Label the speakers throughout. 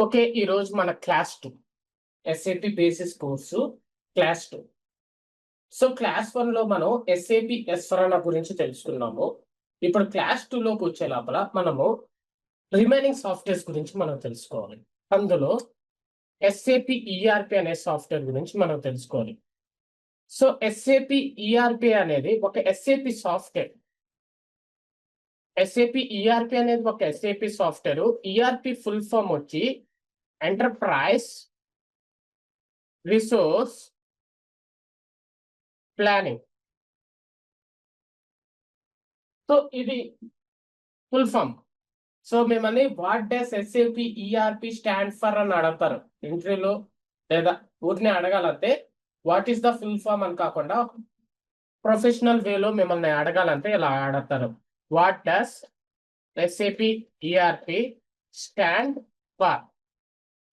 Speaker 1: Okay, ఈరోజు మన class 2 SAP basis course class 2. So class 1 లో మనం ఎస్ఏపి ఎస్ఫరానా గురించి తెలుసుకున్నాము. ఇప్పుడు క్లాస్ 2 లోకి వచ్చే లోపల మనము రిమైనింగ్ సాఫ్ట్వేర్స్ గురించి మనం తెలుసుకోవాలి. అందులో ఎస్ఏపి ఈఆర్పి అనే సాఫ్ట్వేర్ గురించి మనం తెలుసుకోవాలి. సో ఎస్ఏపి ఈఆర్పి అనేది ఒక ఎస్ఏపి సాఫ్ట్వేర్. ఎస్ఏపి ఈఆర్పి అనేది ఒక SAP software. ERP full form వచ్చి ఎంటర్ప్రైజ్ రిసోర్స్ ప్లానింగ్. సో ఇది ఫుల్ ఫామ్. సో మిమ్మల్ని what does SAP ERP stand for అని అడుగుతారు ఇంటర్వ్యూలో, లేదా ఊరిని అడగాలంటే what is the full form అని కాకుండా ప్రొఫెషనల్ వేలో మిమ్మల్ని అడగాలంటే ఇలా అడుగుతారు, what does SAP ERP stand for.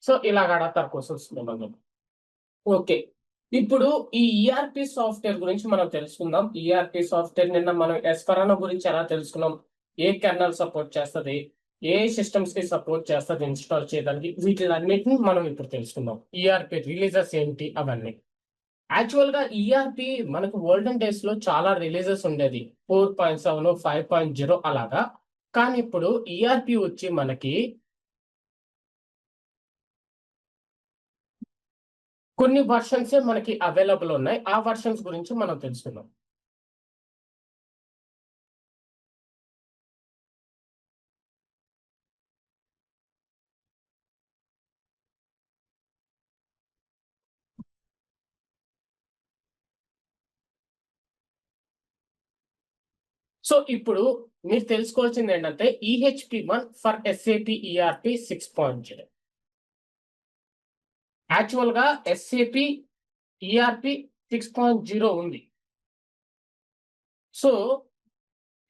Speaker 1: So ఇలాగ అడుగుతారు క్వశ్చన్స్ మిమ్మల్ని. ఓకే, ఇప్పుడు ఈ ఈఆర్పి సాఫ్ట్వేర్ గురించి మనం తెలుసుకుందాం. ఈఆర్పి సాఫ్ట్వేర్ నిన్న మనం ఎస్ఫరానా గురించి ఎలా తెలుసుకున్నాం, ఏ కెర్నల్ సపోర్ట్ చేస్తుంది, ఏ సిస్టమ్స్ కి సపోర్ట్ చేస్తుంది ఇన్స్టాల్ చేయడానికి, వీటిలన్నిటిని మనం ఇప్పుడు తెలుసుకుందాం. ఈఆర్పి రిలీజెస్ ఏంటి అవన్నీ. యాక్చువల్ గా ఈఆర్పి మనకు ఓల్డెన్ డేస్ లో చాలా రిలీజెస్ ఉండేది, 4.7 5.0 అలాగా. కానీ ఇప్పుడు ఈఆర్పి వచ్చి మనకి కొన్ని వర్షన్స్ మనకి అవైలబుల్ ఉన్నాయి. ఆ వర్షన్స్ గురించి మనం తెలుసుకుందాం. సో ఇప్పుడు మీరు తెలుసుకోవాల్సింది ఏంటంటే EHP1 for SAP ERP 6.0. Actual గా ఎస్ఏపి ఈఆర్పి 6.0 ఉంది. సో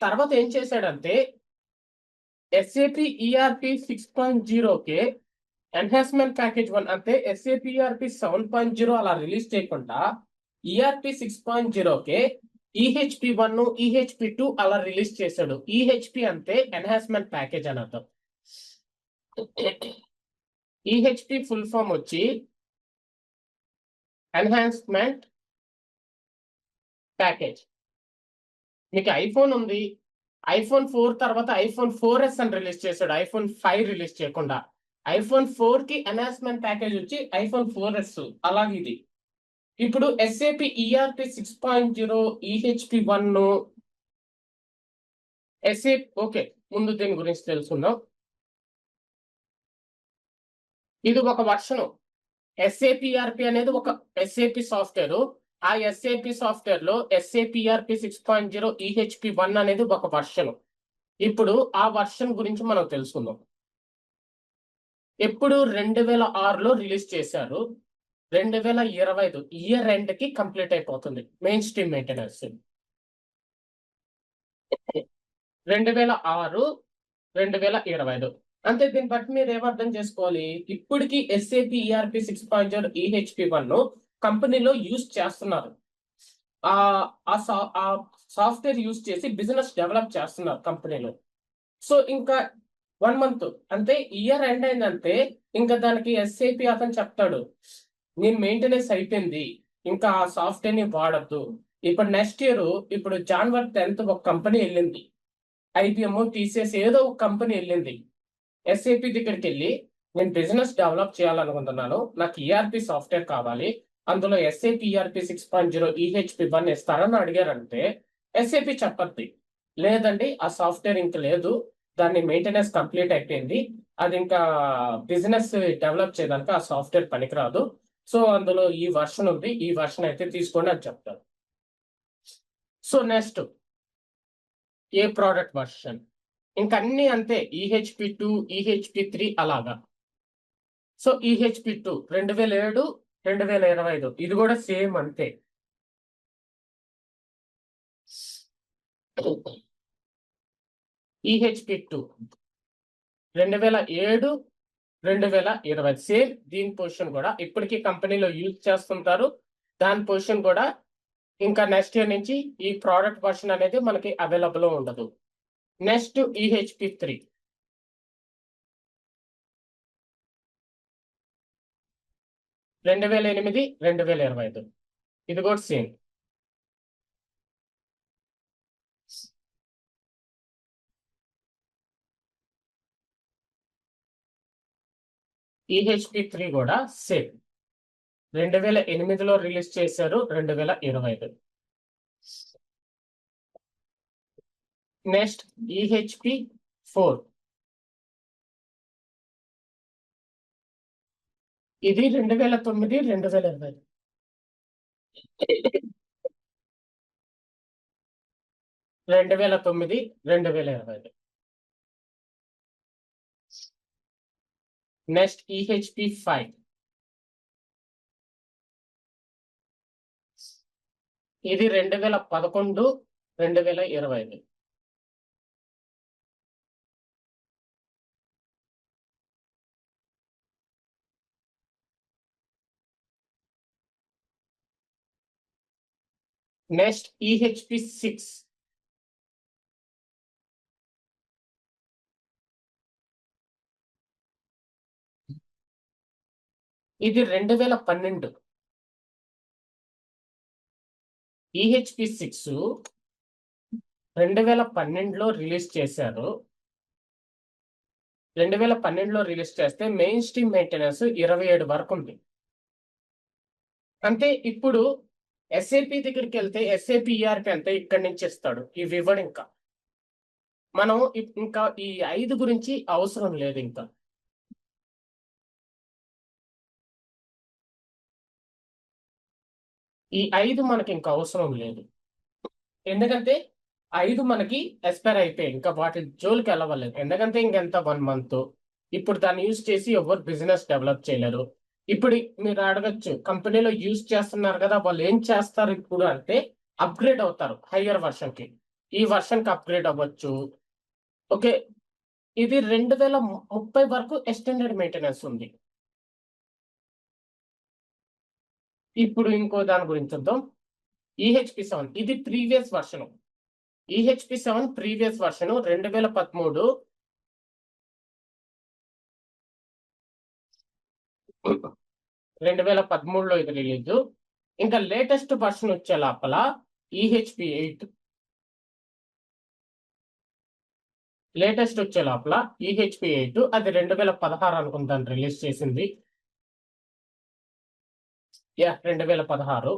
Speaker 1: తర్వాత ఏం చేశాడంటే ఎస్ఏపి ఈఆర్పి 6.0కే ఎన్హాన్స్మెంట్ ప్యాకేజ్ 1 అంటే ఎస్ఏపి ఈఆర్పి 7.0 అలా రిలీజ్ చేయకుండా ఈఆర్పి 6.0కే EHP1 EHP2 అలా రిలీజ్ చేశాడు. ఈహెచ్పి అంటే ఎన్హాన్స్మెంట్ ప్యాకేజ్ అని అర్థం. ఈహెచ్పి ఫుల్ ఫామ్ వచ్చి ఎన్హాన్స్మెంట్ ప్యాకేజ్. మీకు ఐఫోన్ ఉంది, ఐఫోన్ 4 తర్వాత ఐఫోన్ 4S అని రిలీజ్ చేశాడు, ఐఫోన్ 5 రిలీజ్ చేయకుండా. ఐఫోన్ 4 కి ఎన్హాన్స్మెంట్ ప్యాకేజ్ వచ్చి ఐఫోన్ 4S. అలాగే ఇది ఇప్పుడు SAP ERP 6.0 EHP1 SAP. Okay, ముందు దీని గురించి తెలుసుకుందాం. ఇది ఒక వర్షను. ఎస్ఏపి ఈఆర్పి అనేది ఒక ఎస్ఏపి సాఫ్ట్వేర్. ఆ ఎస్ఏపి సాఫ్ట్వేర్ లో ఎస్ఏపి ఈఆర్పి 6.0 EHP1 అనేది ఒక వర్షన్. ఇప్పుడు ఆ వర్షన్ గురించి మనం తెలుసుకుందాం. ఎప్పుడు 2006లో రిలీజ్ చేశారు, 2025 ఇయర్ ఎండ్ కి కంప్లీట్ అయిపోతుంది మెయిన్ స్ట్రీమ్ మెయింటెనెన్స్. 2006 2025 అంటే దీన్ని బట్టి మీరు ఏమర్థం చేసుకోవాలి, ఇప్పటికి ఎస్ఏపి ఈఆర్పి 6.0 EHP1 కంపెనీలో యూజ్ చేస్తున్నారు. ఆ సాఫ్ట్వేర్ యూజ్ చేసి బిజినెస్ డెవలప్ చేస్తున్నారు కంపెనీలో. సో ఇంకా 1 మంత్ అంటే ఇయర్ ఎండ్ అయిందంటే ఇంకా దానికి ఎస్ఏపి అతను చెప్తాడు, నేను మెయింటెనెన్స్ అయిపోయింది, ఇంకా ఆ సాఫ్ట్వేర్ ని వాడద్దు. ఇప్పుడు నెక్స్ట్ ఇయర్ ఇప్పుడు January 10th ఒక కంపెనీ వెళ్ళింది, IBM TCS ఏదో ఒక కంపెనీ వెళ్ళింది ఎస్ఏపి దగ్గరికి వెళ్ళి, నేను బిజినెస్ డెవలప్ చేయాలనుకుంటున్నాను, నాకు ఈఆర్పి సాఫ్ట్వేర్ కావాలి, అందులో ఎస్ఏపి ఈఆర్పి 6.0 EHP1 ఇస్తారని అడిగారంటే ఎస్ఏపి చెప్పద్ది, లేదండి ఆ సాఫ్ట్వేర్ ఇంకా లేదు, దాన్ని మెయింటెనెన్స్ కంప్లీట్ అయిపోయింది, అది ఇంకా బిజినెస్ డెవలప్ చేయడానికి ఆ సాఫ్ట్వేర్ పనికిరాదు, సో అందులో ఈ వర్షన్ ఉంది, ఈ వర్షన్ అయితే తీసుకోండి అని చెప్తారు. సో నెక్స్ట్ ఏ ప్రోడక్ట్ వర్షన్, ఇంకన్నీ అంతే, EHP2 EHP3 అలాగా. సో EHP2 2007 2025 ఇది కూడా సేమ్ అంతే. EHP2 2007 2020 same. దీని పొజిషన్ కూడా ఇప్పటికీ కంపెనీలో యూజ్ చేస్తుంటారు. దాని పొజిషన్ కూడా ఇంకా నెక్స్ట్ ఇయర్ నుంచి ఈ ప్రోడక్ట్ వర్షన్ అనేది మనకి అవైలబుల్ ఉండదు. నెక్స్ట్ EHP3 2008 2025 ఇది కూడా సేమ్. EHP3 కూడా సేమ్ 2008లో రిలీజ్ చేశారు 2025. నెక్స్ట్ EHP4 ఇది 2009 2020. 2009 2020. నెక్స్ట్ EHP5 ఇది 2011 2020. నెక్స్ట్ EHP6 ఇది 2012. EHP6 2012లో రిలీజ్ చేశారు. 2012లో రిలీజ్ చేస్తే మెయిన్ స్ట్రీమ్ మెయింటెనెన్స్ 27 వరకు ఉంది. అంటే ఇప్పుడు SAP దగ్గరికి వెళ్తే SAP ERP అంతే ఇక్కడి నుంచి ఇస్తాడు, ఇవి ఇవ్వడు. ఇంకా మనం ఇంకా ఈ 5 గురించి అవసరం లేదు. ఇంకా ఈ 5 మనకి ఇంకా అవసరం లేదు, ఎందుకంటే 5 మనకి ఎక్స్పైర్ అయిపోయాయి. ఇంకా వాటి జోలికి వెళ్ళవలేదు, ఎందుకంటే ఇంకెంత 1 month. ఇప్పుడు దాన్ని యూజ్ చేసి ఎవరు బిజినెస్ డెవలప్ చేయలేరు. ఇప్పుడు మీరు అడగచ్చు, కంపెనీలో యూజ్ చేస్తున్నారు కదా, వాళ్ళు ఏం చేస్తారు ఇప్పుడు అంటే అప్గ్రేడ్ అవుతారు హయ్యర్ వర్షన్ కి. ఈ వర్షన్ కి అప్గ్రేడ్ అవ్వచ్చు. ఓకే, ఇది 2030 వరకు ఎక్స్టెండెడ్ మెయింటెనెన్స్ ఉంది. ఇప్పుడు ఇంకో దాని గురించి చూద్దాం. EHP7 ఇది previous version. EHP7 previous version 2013. 2013లో ఇది రిలీజ్. ఇంకా లేటెస్ట్ వర్షన్ వచ్చే లోపల EHP8. లేటెస్ట్ వచ్చే లోపల EHP8 అది 2016 అనుకుంటాను రిలీజ్ చేసింది. 2016.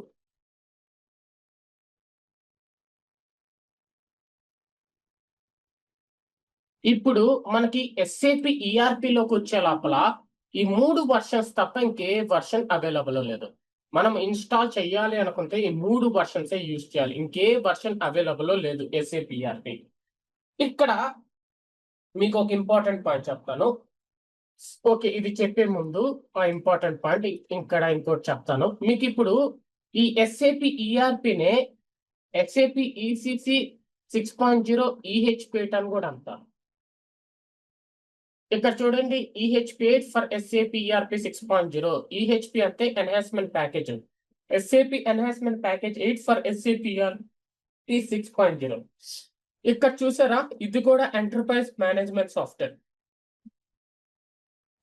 Speaker 1: ఇప్పుడు మనకి SAP ERP లోకి వచ్చే లోపల ఈ 3 వర్షన్స్ తప్ప ఇంకే వర్షన్ అవైలబుల్ లేదు. మనం ఇన్స్టాల్ చేయాలి అనుకుంటే ఈ 3 వర్షన్స్ యూజ్ చేయాలి, ఇంకే వర్షన్ అవైలబుల్ లేదు SAP ERP. ఇక్కడ మీకు ఒక ఇంపార్టెంట్ పాయింట్ చెప్తాను. ఓకే, ఇది చెప్పే ముందు ఆ ఇంపార్టెంట్ పాయింట్ ఇక్కడ ఇంకోటి చెప్తాను మీకు. ఇప్పుడు ఈ SAP ERP-నే SAP ECC 6.0 EHP8 అని కూడా అంటారు. ఇక్కడ చూడండి, EHP8 for SAP ERP 6.0. EHP అంటే enhancement package. SAP enhancement package 8 for SAP ERP 6.0. ఇక్కడ చూసారా, ఇది కూడా ఎంటర్ప్రైజ్ మేనేజ్మెంట్ సాఫ్ట్వేర్.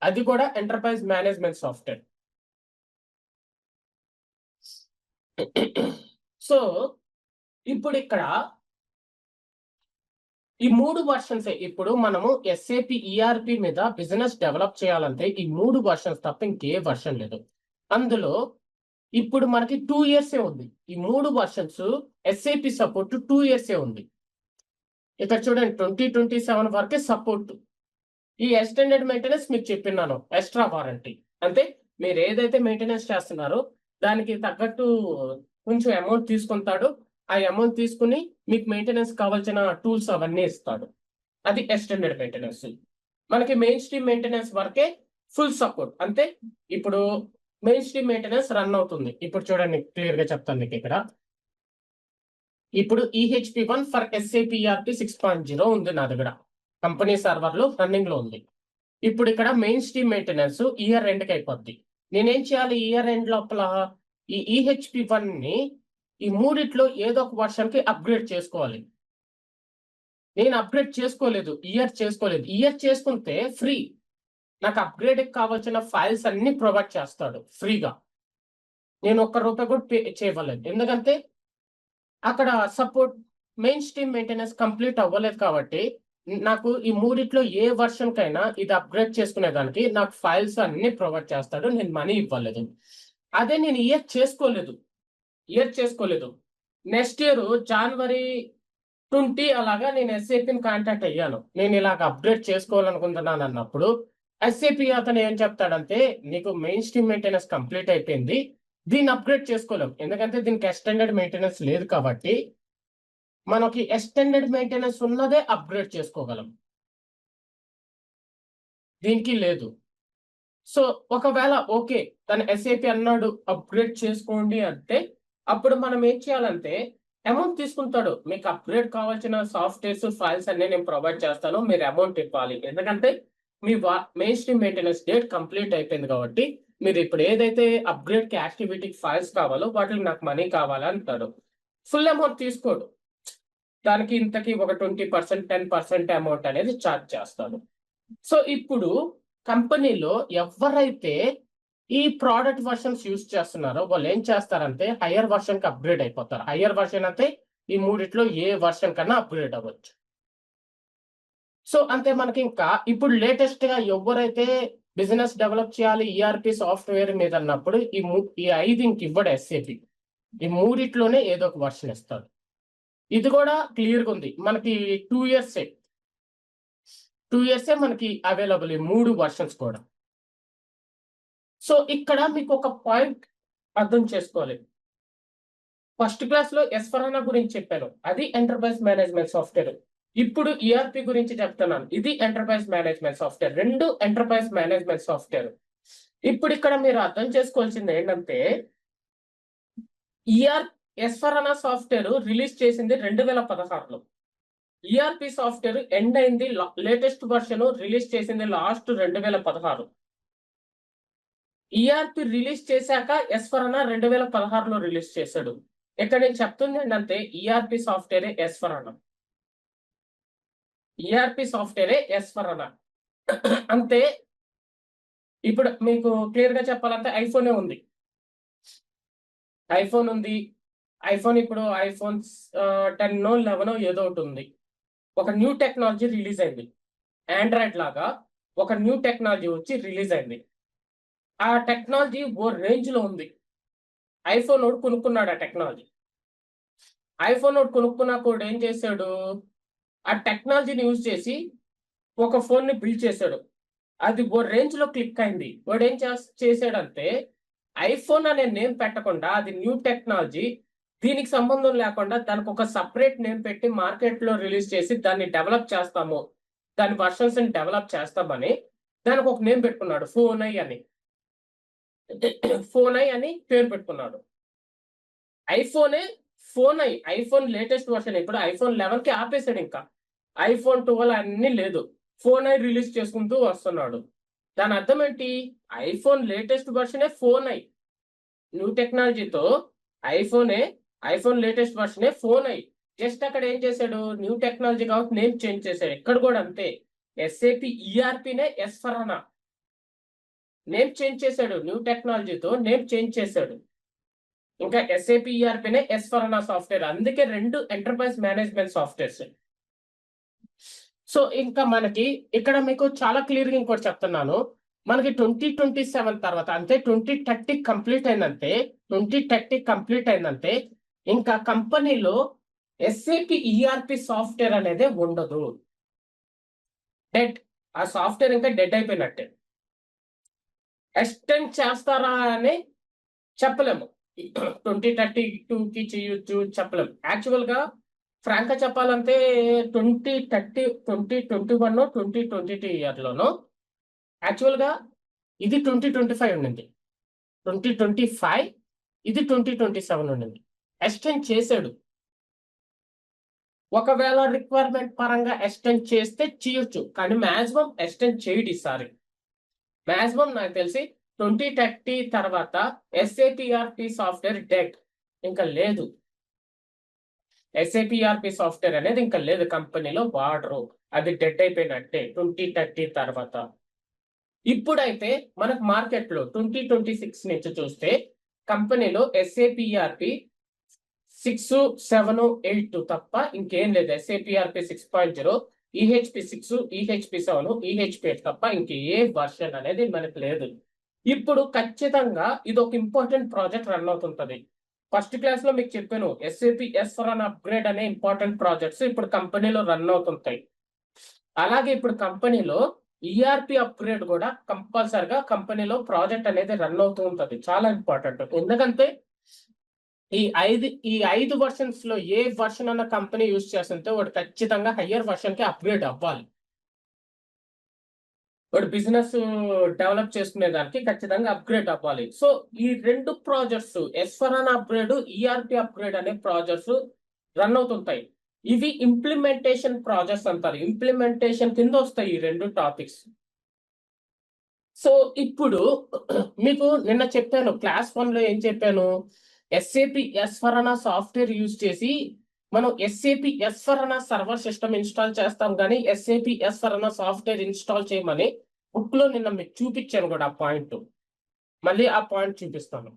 Speaker 1: అది కూడా ఎంటర్ప్రైజ్ మేనేజ్మెంట్ సాఫ్ట్వేర్. సో ఇప్పుడు ఇక్కడ ఈ 3 వర్షన్స్ ఇప్పుడు మనము SAP ERP మీద బిజినెస్ డెవలప్ చేయాలంటే ఈ 3 వర్షన్స్ తప్ప ఇంకే వర్షన్ లేదు. అందులో ఇప్పుడు మనకి 2 years ఉంది. ఈ 3 వర్షన్స్ SAP సపోర్ట్ 2 years ఉంది. ఇక్కడ చూడండి, 2027 వరకే సపోర్ట్. ఈ ఎక్స్టెండెడ్ మెయింటెనెన్స్ మీకు చెప్పినాను, ఎక్స్ట్రా వారంటీ. అంటే మీరు ఏదైతే మెయింటెనెన్స్ చేస్తున్నారో దానికి తగ్గట్టు కొంచెం అమౌంట్ తీసుకుంటాడు. ఆ అమౌంట్ తీసుకుని మీకు మెయింటెనెన్స్ కావాల్సిన టూల్స్ అవన్నీ ఇస్తాడు. అది ఎక్స్టెండెడ్ మెయింటెనెన్స్. మనకి మెయిన్ స్ట్రీమ్ మెయింటెనెన్స్ వరకే ఫుల్ సపోర్ట్. అంటే ఇప్పుడు మెయిన్ స్ట్రీమ్ మెయింటెనెన్స్ రన్ అవుతుంది. ఇప్పుడు చూడండి, క్లియర్ గా చెప్తాను మీకు. ఇక్కడ ఇప్పుడు EHP1 ఫర్ SAP ERP 6.0 ఉంది నా దగ్గర, కంపెనీ సర్వర్ లో రన్నింగ్ లో ఉంది. ఇప్పుడు ఇక్కడ main stream maintenance year end కి అయిపోద్ది. నేనేం చేయాలి, ఇయర్ ఎండ్ లోపల ఈ EHP1 ని ఈ 3 ఏదో ఒక వర్షన్ కి అప్గ్రేడ్ చేసుకోవాలి. నేను అప్గ్రేడ్ చేసుకోలేదు, ఇయర్ చేసుకుంటే ఫ్రీ. నాకు అప్గ్రేడ్ కావాల్సిన ఫైల్స్ అన్ని ప్రొవైడ్ చేస్తాడు ఫ్రీగా. నేను ఒక్క రూపాయి కూడా పే చేయలేదు. ఎందుకంటే అక్కడ support main stream maintenance complete అవ్వలేదు కాబట్టి నాకు ఈ మూడిట్లో ఏ వర్షన్ కైనా ఇది అప్గ్రేడ్ చేసుకునేదానికి నాకు ఫైల్స్ అన్ని ప్రొవైడ్ చేస్తాడు. నేను మనీ ఇవ్వలేదు. అదే నేను ఇయర్ చేసుకోలేదు. నెక్స్ట్ ఇయర్ జనవరి 20 అలాగా నేను ఎస్ఏపిని కాంటాక్ట్ అయ్యాను. నేను ఇలాగ అప్గ్రేడ్ చేసుకోవాలనుకుంటున్నాను అన్నప్పుడు ఎస్ఏపి అతను ఏం చెప్తాడంటే, నీకు మెయిన్ స్ట్రీమ్ మెయింటెనెన్స్ కంప్లీట్ అయిపోయింది, దీన్ని అప్గ్రేడ్ చేసుకోలేం. ఎందుకంటే దీనికి ఎక్స్టెండెడ్ మెయింటెనెన్స్ లేదు కాబట్టి మనకి ఎక్స్టెండెడ్ మెయింటెనెన్స్ ఉన్నదే అప్గ్రేడ్ చేసుకోగలం, దీనికి లేదు. సో ఒకవేళ ఓకే తను ఎస్ఏపి అన్నాడు అప్గ్రేడ్ చేసుకోండి అంటే అప్పుడు మనం ఏం చేయాలంటే అమౌంట్ తీసుకుంటాడు. మీకు అప్గ్రేడ్ కావాల్సిన సాఫ్ట్వేర్స్ ఫైల్స్ అన్ని నేను ప్రొవైడ్ చేస్తాను, మీరు అమౌంట్ ఇవ్వాలి. ఎందుకంటే మీ main stream maintenance date complete అయిపోయింది కాబట్టి మీరు ఇప్పుడు ఏదైతే అప్గ్రేడ్ కి యాక్టివిటీ ఫైల్స్ కావాలో వాటికి నాకు మనీ కావాలా అంటాడు. ఫుల్ అమౌంట్ తీసుకోడు, దానికి ఇంతకి ఒక 20% 10% అమౌంట్ అనేది ఛార్జ్ చేస్తాడు. సో ఇప్పుడు కంపెనీలో ఎవరైతే ఈ ప్రోడక్ట్ వర్షన్స్ యూజ్ చేస్తున్నారో వాళ్ళు ఏం చేస్తారంటే హయ్యర్ వర్షన్ కి అప్గ్రేడ్ అయిపోతారు. హయ్యర్ వర్షన్ అంటే ఈ మూడిట్లో ఏ వర్షన్ కన్నా అప్గ్రేడ్ అవ్వచ్చు. సో అంతే. మనకి ఇంకా ఇప్పుడు లేటెస్ట్ గా ఎవరైతే బిజినెస్ డెవలప్ చేయాలి ఈఆర్పి సాఫ్ట్వేర్ మీద అన్నప్పుడు ఈ 5 ఇంక ఇవ్వడు ఎస్ఏపి. ఈ మూడిట్లోనే ఏదో ఒక వర్షన్ ఇస్తాడు. ఇది కూడా క్లియర్ గా ఉంది. మనకి 2 ఇయర్సే మనకి అవైలబుల్ ఈ 3 వర్షన్స్ కూడా. సో ఇక్కడ మీకు ఒక పాయింట్ అర్థం చేసుకోవాలి. ఫస్ట్ క్లాస్ లో ఎస్ఫరానా గురించి చెప్పాను, అది ఎంటర్ప్రైజ్ మేనేజ్మెంట్ సాఫ్ట్వేర్. ఇప్పుడు ఈఆర్పి గురించి చెప్తున్నాను, ఇది ఎంటర్ప్రైజ్ మేనేజ్మెంట్ సాఫ్ట్వేర్. రెండు ఎంటర్ప్రైజ్ మేనేజ్మెంట్ సాఫ్ట్వేర్. ఇప్పుడు ఇక్కడ మీరు అర్థం చేసుకోవాల్సింది ఏంటంటే ఎస్ఫరానా సాఫ్ట్వేర్ రిలీజ్ చేసింది 2016లో. ఈఆర్పి సాఫ్ట్వేర్ ఎండ్ అయింది, లేటెస్ట్ వర్షన్ రిలీజ్ చేసింది లాస్ట్ 2016. ఈఆర్పి రిలీజ్ చేశాక ఎస్ఫరానా 2016లో రిలీజ్ చేశాడు. ఇక్కడ నేను చెప్తుంది ఏంటంటే ఈఆర్పి సాఫ్ట్వేరే ఎస్ఫరానా, ఈఆర్పి సాఫ్ట్వేరే ఎస్ఫరానా అంతే. ఇప్పుడు మీకు క్లియర్ గా చెప్పాలంటే ఐఫోన్ ఉంది. ఐఫోన్ ఇప్పుడు ఐఫోన్ 10 11 ఏదో ఒకటి ఉంది. ఒక న్యూ టెక్నాలజీ రిలీజ్ అయింది, ఆండ్రాయిడ్ లాగా ఒక న్యూ టెక్నాలజీ వచ్చి రిలీజ్ అయింది. ఆ టెక్నాలజీ ఓ రేంజ్ లో ఉంది. ఐఫోన్ ఒకటి కొనుక్కున్నాడు ఆ టెక్నాలజీ. ఐఫోన్ ఒకటి కొనుక్కున్నా కూడా ఏం చేశాడు, ఆ టెక్నాలజీని యూజ్ చేసి ఒక ఫోన్ ని బిల్డ్ చేశాడు. అది ఓ రేంజ్ లో క్లిక్ అయింది. వాడు ఏం చేశాడంటే ఐఫోన్ అనే నేమ్ పెట్టకుండా అది న్యూ టెక్నాలజీ, దీనికి సంబంధం లేకుండా దానికి ఒక సపరేట్ నేమ్ పెట్టి మార్కెట్ లో రిలీజ్ చేసి దాన్ని డెవలప్ చేస్తాము, దాని వర్షన్స్ ని డెవలప్ చేస్తామని దానికి ఒక నేమ్ పెట్టుకున్నాడు, ఫోన్ ఐ అని పేరు పెట్టుకున్నాడు. IPhone latest version. ఇప్పుడు ఐఫోన్ 11 కి ఆపేశాడు, ఇంకా ఐఫోన్ 12 అన్ని లేదు, ఫోన్ ఐ రిలీజ్ చేసుకుంటూ వస్తున్నాడు. దాని అర్థం ఏంటి, ఐఫోన్ లేటెస్ట్ వర్షనే ఫోన్ ఐ, న్యూ టెక్నాలజీతో ఐఫోన్ లేటెస్ట్ వర్షనే ఫోన్ ఐ. జస్ట్ అక్కడ ఏం చేశాడు, న్యూ టెక్నాలజీ కాబట్టి నేమ్ చేంజ్ చేశాడు. ఎక్కడ కూడా అంతే, ఎస్ఏపి ఈఆర్పినే ఎస్ఫరానా నేమ్ చేంజ్ చేశాడు, న్యూ టెక్నాలజీతో నేమ్ చేంజ్ చేశాడు. ఇంకా ఎస్ఏపి ఈఆర్పినే ఎస్ఫరానా సాఫ్ట్వేర్. అందుకే రెండు ఎంటర్ప్రైజ్ మేనేజ్మెంట్ సాఫ్ట్వేర్స్. సో ఇంకా మనకి ఇక్కడ మీకు చాలా క్లియర్ గా ఇంకోటి చెప్తున్నాను, మనకి 2027 తర్వాత అంటే 2030 కంప్లీట్ అయిందంటే ఇంకా కంపెనీలో ఎస్ఏపి ఈఆర్పి సాఫ్ట్వేర్ అనేది ఉండదు, డెడ్. ఆ సాఫ్ట్వేర్ ఇంకా డెడ్ అయిపోయినట్టే. ఎక్స్టెండ్ చేస్తారా అని చెప్పలేము, 2032కి చేయొచ్చు చెప్పలేము. యాక్చువల్ గా ఫ్రాంక్ గా చెప్పాలంటే 2021 2022 ఇయర్లోనో యాక్చువల్ గా ఇది 2025 ఉండింది, 2025 ఇది 2027 ఉండింది. ఎక్స్టెండ్ చేశాడు. ఒకవేళ రిక్వైర్మెంట్ పరంగా ఎక్స్టెండ్ చేస్తే చేయొచ్చు, కానీ మాక్సిమం ఎక్స్టెండ్ చేయడు ఈసారి. మాక్సిమం నాకు తెలిసి 2030 తర్వాత ఎస్ఏపిఆర్పి సాఫ్ట్వేర్ డెడ్, ఇంకా లేదు. ఎస్ఏపిఆర్పి సాఫ్ట్వేర్ అనేది ఇంకా లేదు, కంపెనీలో వాడరు, అది డెడ్ అయిపోయినట్టే 2030 తర్వాత. ఇప్పుడైతే మనకు మార్కెట్ లో 2026 నుంచి చూస్తే కంపెనీలో SAP ERP 6, 7, 8 తప్ప ఇంకేం లేదు. SAP ERP 6.0, EHP 6, EHP 7, EHP 8 తప్ప ఇంకే వర్షన్ అనేది మనకు లేదు. ఇప్పుడు ఖచ్చితంగా ఇది ఒక ఇంపార్టెంట్ ప్రాజెక్ట్ రన్ అవుతుంటది. ఫస్ట్ క్లాస్ లో మీకు చెప్పాను, SAP S/4HANA అప్గ్రేడ్ అనే ఇంపార్టెంట్ ప్రాజెక్ట్స్ ఇప్పుడు కంపెనీలో రన్ అవుతుంటాయి. అలాగే ఇప్పుడు కంపెనీలో ERP అప్గ్రేడ్ కూడా కంపల్సరిగా కంపెనీలో ప్రాజెక్ట్ అనేది రన్ అవుతూ ఉంటది. చాలా ఇంపార్టెంట్. ఎందుకంటే ఈ ఐదు వర్షన్స్ లో ఏ వర్షన్ అన్న కంపెనీ యూజ్ చేస్తుంటే వాడు ఖచ్చితంగా హయ్యర్ వర్షన్ కి అప్గ్రేడ్ అవ్వాలి. వాడు బిజినెస్ డెవలప్ చేసుకునే దానికి ఖచ్చితంగా అప్గ్రేడ్ అవ్వాలి. సో ఈ రెండు projects S/4HANA upgrade, ERP upgrade అనే ప్రాజెక్ట్స్ రన్ అవుతుంటాయి. ఇవి ఇంప్లిమెంటేషన్ ప్రాజెక్ట్స్ అంటారు. ఇంప్లిమెంటేషన్ కింద వస్తాయి ఈ రెండు టాపిక్స్. సో ఇప్పుడు మీకు నిన్న చెప్పాను, క్లాస్ 1 లో ఏం చెప్పాను, SAP S/4HANA సాఫ్ట్వేర్ యూజ్ చేసి మనం SAP S/4HANA server system install చేస్తాం, కానీ SAP S/4HANA సాఫ్ట్వేర్ ఇన్స్టాల్ చేయమని బుక్ లో నిన్న మీకు చూపించాను కూడా ఆ పాయింట్. మళ్ళీ ఆ పాయింట్ చూపిస్తాను.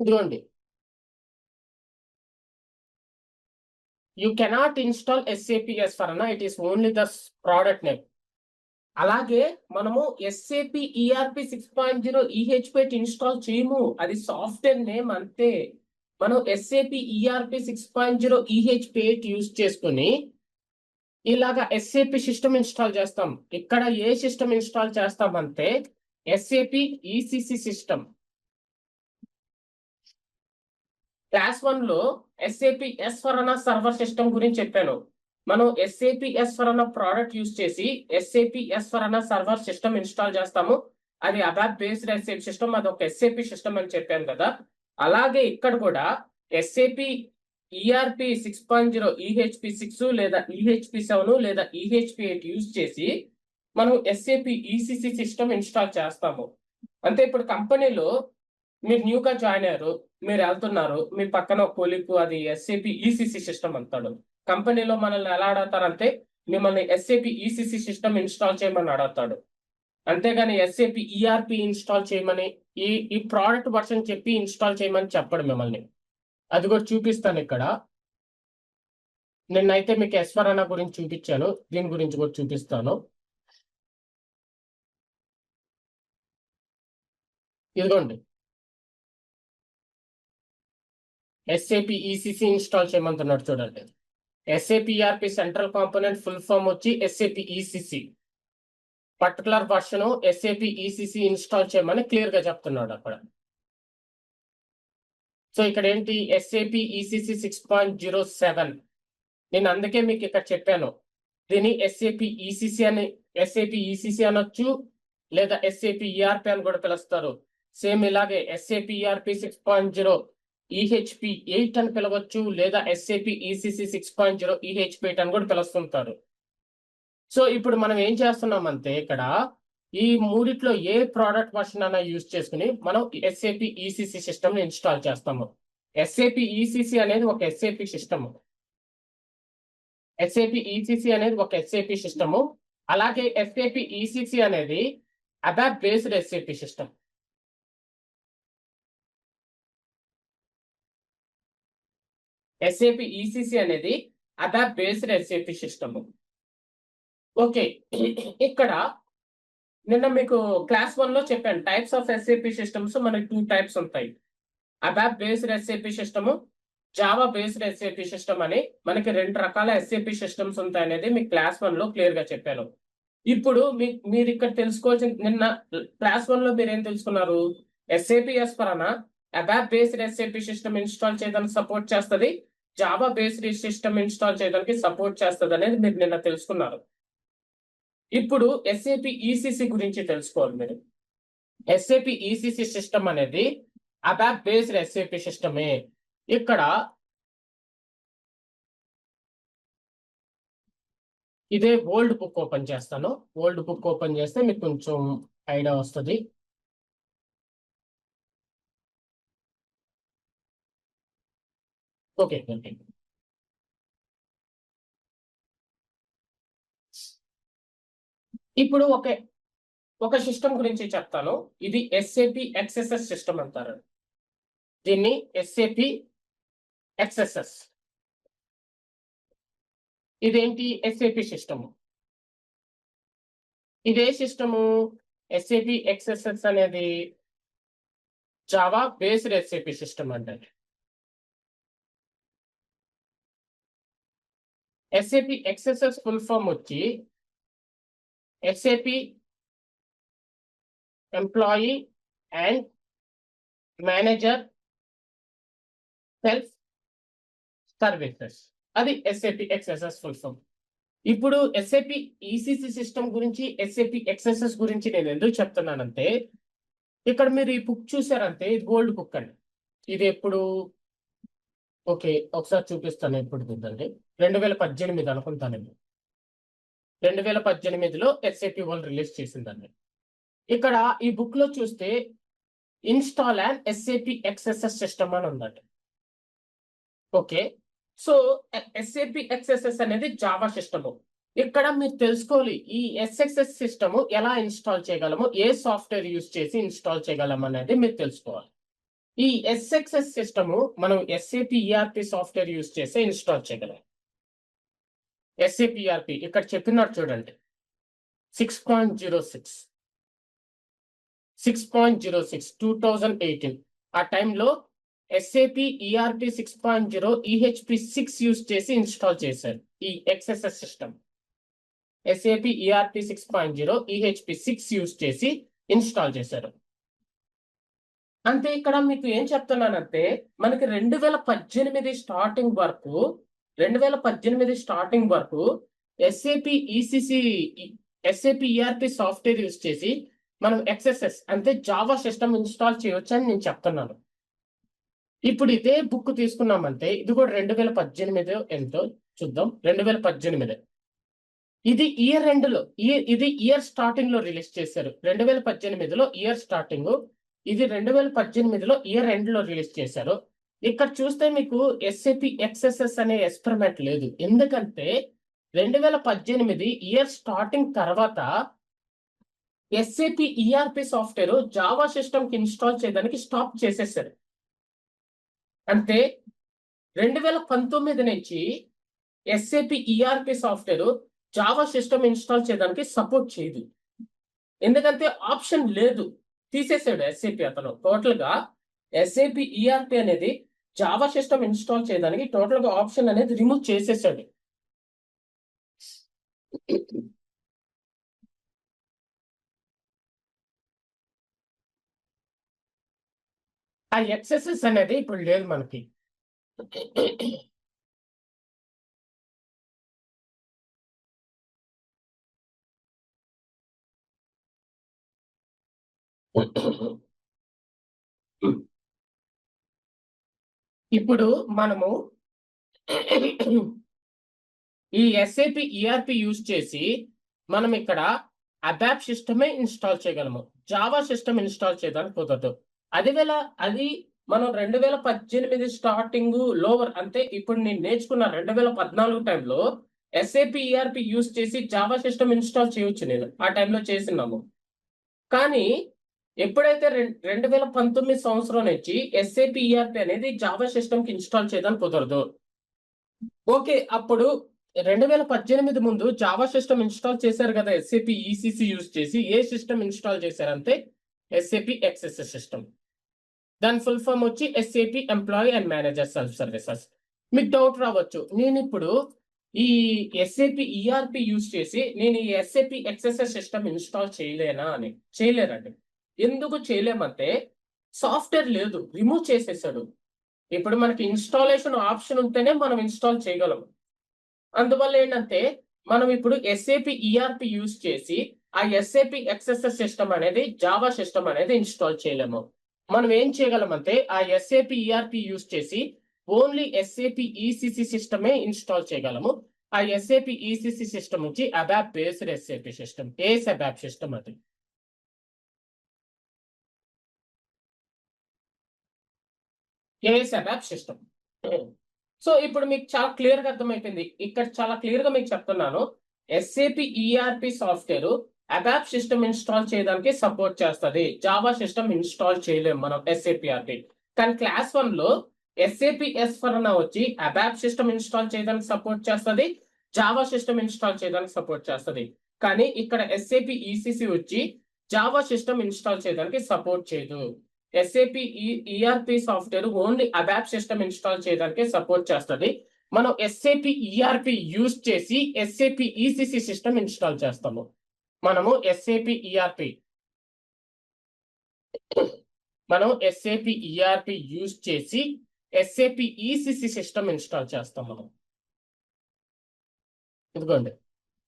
Speaker 1: ఇదిగోండి, you cannot install SAP S/4HANA, it is only the product name. అలాగే మనము SAP ERP 6.0 EHP ఇన్స్టాల్ చేయము, అది సాఫ్ట్వేర్ నేమ్ అంతే. మనం SAP ERP 6.0 EHP యూజ్ చేసుకుని ఇలాగా SAP సిస్టమ్ ఇన్స్టాల్ చేస్తాం. ఇక్కడ ఏ సిస్టమ్ ఇన్స్టాల్ చేస్తామంటే SAP ECC సిస్టమ్. క్లాస్ 1 లో SAP S/4HANA సర్వర్ సిస్టమ్ గురించి చెప్పాను. మనం SAP S/4HANA ప్రోడక్ట్ యూజ్ చేసి SAP S/4HANA server system install చేస్తాము. అది ABAP బేస్డ్ SAP సిస్టమ్, అది ఒక SAP సిస్టమ్ అని చెప్పాను కదా. అలాగే ఇక్కడ కూడా SAP ERP 6.0 EHP 6 లేదా EHP 7 లేదా EHP 8 యూజ్ చేసి మనం SAP ECC సిస్టమ్ ఇన్స్టాల్ చేస్తాము. అంటే ఇప్పుడు కంపెనీలో మీరు న్యూగా జాయిన్ అయ్యారు, మీరు వెళ్తున్నారు, మీ పక్కన ఒక కొలీగ్ అది SAP ECC సిస్టమ్ అంటాడు. కంపెనీలో మనల్ని ఎలా అడుగుతారంటే మిమ్మల్ని SAP ECC సిస్టమ్ ఇన్స్టాల్ చేయమని అడుగుతాడు. అంతేగాని SAP ERP ఇన్స్టాల్ చేయమని, ఈ ప్రోడక్ట్ వర్షన్ చెప్పి ఇన్స్టాల్ చేయమని చెప్పడు మిమ్మల్ని. అది కూడా చూపిస్తాను ఇక్కడ. నిన్నైతే మీకు S/4HANA గురించి చూపించాను, దీని గురించి కూడా చూపిస్తాను. ఇదిగోండి, SAP ECC ఇన్స్టాల్ చేయమంటున్నాడు చూడండి. SAP ERP central component full form వచ్చి SAP ECC. Particular version SAP ECC install చేయమని క్లియర్ గా చెప్తున్నాడు అక్కడ. సో ఇక్కడ ఏంటి, SAP ECC 6.07. నేను అందుకే మీకు ఇక్కడ చెప్పాను, దీన్ని SAP ECC అనొచ్చు, లేదా SAP ERP అని కూడా పిలుస్తారు. సేమ్ ఇలాగే SAP ERP 6.0 EHP 8 అని పిలవచ్చు, లేదా SAP ECC 6.0 EHP 8 అని కూడా పిలుస్తుంటారు. సో ఇప్పుడు మనం ఏం చేస్తున్నామంటే ఇక్కడ ఈ మూడిట్లో ఏ ప్రోడక్ట్ వర్షన్ అయినా యూజ్ చేసుకుని మనం SAP ECC సిస్టమ్ ఇన్స్టాల్ చేస్తాము. SAP ECC అనేది ఒక SAP సిస్టమ్. SAP ECC అనేది ఒక SAP సిస్టము. అలాగే SAP ECC అనేది ABAP based SAP system. SAP ECC అనేది ABAP based SAP system. Okay, ఇక్కడ నిన్న మీకు క్లాస్ 1 లో చెప్పాను, టైప్స్ ఆఫ్ SAP సిస్టమ్స్ మనకి 2 టైప్స్ ఉంటాయి. ABAP based SAP system, Java based SAP system అని మనకి 2 రకాల SAP సిస్టమ్స్ ఉంటాయి అనేది మీకు క్లాస్ 1 లో క్లియర్ గా చెప్పాను. ఇప్పుడు మీరు ఇక్కడ తెలుసుకోవాల్సిన, నిన్న క్లాస్ 1 లో మీరు ఏం తెలుసుకున్నారు, SAP S/4HANA ABAP based SAP system install చేయడానికి సపోర్ట్ చేస్తుంది, జావా బేస్డ్ సిస్టమ్ ఇన్స్టాల్ చేయడానికి సపోర్ట్ చేస్తుంది అనేది మీరు నిన్న తెలుసుకున్నారు. ఇప్పుడు SAP ECC గురించి తెలుసుకోవాలి మీరు. SAP ECC సిస్టమ్ అనేది ABAP బేస్డ్ SAP సిస్టమే. ఇక్కడ ఇదే ఓల్డ్ బుక్ ఓపెన్ చేస్తాను. ఓల్డ్ బుక్ ఓపెన్ చేస్తే మీకు కొంచెం ఐడియా వస్తుంది. Okay okay. ఇప్పుడు ఒక సిస్టమ్ గురించి చెప్తాను. ఇది SAP XSS సిస్టమ్ అంటారు. దీన్ని SAP XSS. ఇదేంటి SAP సిస్టమ్? ఇదే సిస్టము SAP XSS అనేది జావా బేస్డ్ SAP సిస్టమ్ అంటారు. SAP XSS ఫుల్ ఫామ్ వచ్చి SAP employee and manager self services. అది SAP XSS ఫుల్ ఫామ్. ఇప్పుడు SAP ECC సిస్టమ్ గురించి SAP XSS గురించి నేను ఎందుకు చెప్తున్నానంటే, ఇక్కడ మీరు ఈ బుక్ చూసారంటే ఇది గోల్డ్ బుక్ అండి. ఇది ఎప్పుడు ఓకే ఒకసారి చూపిస్తాను. ఎప్పుడు చూద్దండి, 2018 అనుకుంటానండి. 2018లో SAP వాళ్ళు రిలీజ్ చేసిందండి. ఇక్కడ ఈ బుక్ లో చూస్తే install and SAP XSS system అని ఉందండి. ఓకే, సో SAP XSS అనేది జావా సిస్టమ్. ఇక్కడ మీరు తెలుసుకోవాలి ఈ SXS సిస్టమ్ ఎలా ఇన్స్టాల్ చేయగలము, ఏ సాఫ్ట్వేర్ యూజ్ చేసి ఇన్స్టాల్ చేయగలము అనేది మీరు తెలుసుకోవాలి. ఈ SXS సిస్టమ్ మనం SAP ERP సాఫ్ట్వేర్ యూజ్ చేసి ఇన్స్టాల్ చేయగలం. SAP ERP ఇక్కడ చెప్పినట్టు చూడండి, 6.06 2018 ఆ టైంలో SAP ERP 6.0 EHP 6 యూజ్ చేసి ఇన్స్టాల్ చేశారు ఈ XSS system. SAP ERP 6.0 EHP 6 use చేసి ఇన్స్టాల్ చేశారు. అంతే. ఇక్కడ మీకు ఏం చెప్తున్నానంటే, మనకి 2018 స్టార్టింగ్ వరకు SAP ERP సాఫ్ట్వేర్ యూజ్ చేసి మనం XSS అంటే జావా సిస్టమ్ ఇన్స్టాల్ చేయవచ్చు అని నేను చెప్తున్నాను. ఇప్పుడు ఇదే బుక్ తీసుకున్నామంటే ఇది కూడా 2018 ఎంతో చూద్దాం. 2018 ఇది ఇయర్ ఎండ్ లో, ఇది ఇయర్ స్టార్టింగ్ లో రిలీజ్ చేశారు. 2018లో ఇయర్ స్టార్టింగ్, ఇది 2018లో ఇయర్ ఎండ్ లో రిలీజ్ చేశారు. ఇక్కడ చూస్తే మీకు SAP XSS అనే ఎక్స్పెరిమెంట్ లేదు. ఎందుకంటే 2018 ఇయర్ స్టార్టింగ్ తర్వాత SAP ERP software Java system కి ఇన్స్టాల్ చేయడానికి స్టాప్ చేసేసారు. అంటే 2019 నుంచి SAP ERP software Java system install చేయడానికి సపోర్ట్ చేయదు. ఎందుకంటే ఆప్షన్ లేదు, తీసేసాడు SAP. అతను టోటల్ గా SAP ERP అనేది జావా సిస్టమ్ ఇన్స్టాల్ చేయడానికి టోటల్ గా ఆప్షన్ అనేది రిమూవ్ చేసేసాడు. ఆ XSS అనేది ఇప్పుడు లేదు మనకి. ఇప్పుడు మనము ఈ SAP ERP యూజ్ చేసి మనం ఇక్కడ ABAP సిస్టమే ఇన్స్టాల్ చేయగలము. జావా సిస్టమ్ ఇన్స్టాల్ చేయడానికి కుదరదు. అది మనం 2018 స్టార్టింగ్ లోవర్, అంటే ఇప్పుడు నేను నేర్చుకున్న 2014 టైంలో SAP ERP యూజ్ చేసి జావా సిస్టమ్ ఇన్స్టాల్ చేయొచ్చు. నేను ఆ టైంలో చేసినాము. కానీ ఎప్పుడైతే 2019 సంవత్సరం నుంచి SAP ERP అనేది జావా సిస్టమ్ కి ఇన్స్టాల్ చేయడానికి కుదరదు. ఓకే, అప్పుడు 2018 ముందు జావా సిస్టమ్ ఇన్స్టాల్ చేశారు కదా SAP ECC యూజ్ చేసి. ఏ సిస్టమ్ ఇన్స్టాల్ చేశారంటే SAP XSS సిస్టమ్. దాని ఫుల్ ఫామ్ వచ్చి SAP employee and manager self services. మీకు డౌట్ రావచ్చు, నేను ఇప్పుడు ఈ SAP ERP యూజ్ చేసి నేను ఈ SAP XSS సిస్టమ్ ఇన్స్టాల్ చేయలేనా అని. చేయలేరండి. ఎందుకు చేయలేమంటే సాఫ్ట్వేర్ లేదు, రిమూవ్ చేసేసాడు. ఇప్పుడు మనకి ఇన్స్టాలేషన్ ఆప్షన్ ఉంటేనే మనం ఇన్స్టాల్ చేయగలం. అందువల్ల ఏంటంటే మనం ఇప్పుడు SAP ERP యూజ్ చేసి ఆ SAP XSS సిస్టమ్ అనేది జావా సిస్టమ్ అనేది ఇన్స్టాల్ చేయలేము. మనం ఏం చేయగలమంటే ఆ SAP ERP యూజ్ చేసి ఓన్లీ SAP ECC సిస్టమే ఇన్స్టాల్ చేయగలము. ఆ ఎస్ఏపి ఈసిసి సిస్టమ్ వచ్చి అబాప్ బేస్డ్ ఎస్ఏపి సిస్టమ్, ఏస్ అబాప్ సిస్టమ్ అది. ఏస్ అబాప్ సిస్టమ్. సో ఇప్పుడు మీకు చాలా క్లియర్ గా అర్థమైపోయింది. ఇక్కడ చాలా క్లియర్ గా మీకు చెప్తున్నాను, SAP ERP software ABAP system install చేయడానికి సపోర్ట్ చేస్తుంది. జావా సిస్టమ్ ఇన్స్టాల్ చేయలేము మనం ఎస్ఏపి ఆర్పి. కానీ క్లాస్ 1 లో ఎస్ఏపి S4HANA వచ్చి అబాప్ సిస్టమ్ ఇన్స్టాల్ చేయడానికి సపోర్ట్ చేస్తుంది, జావా సిస్టమ్ ఇన్స్టాల్ చేయడానికి సపోర్ట్ చేస్తుంది. కానీ ఇక్కడ ఎస్ఏపి ఈసిసి వచ్చి జావా సిస్టమ్ ఇన్స్టాల్ చేయడానికి సపోర్ట్ చేయదు. SAP ERP software only ABAP system install చేయడానికి సపోర్ట్ చేస్తుంది. మనం ఎస్ఏపి ఈఆర్పి యూజ్ చేసి ఎస్ఏపి ఈసిసి సిస్టమ్ ఇన్స్టాల్ చేస్తాము. మనము ఎస్ఏపి ఈఆర్పి యూజ్ చేసి ఎస్ఏపి ఈసిసి సిస్టమ్ ఇన్స్టాల్ చేస్తాం మనం. ఇదిగోండి,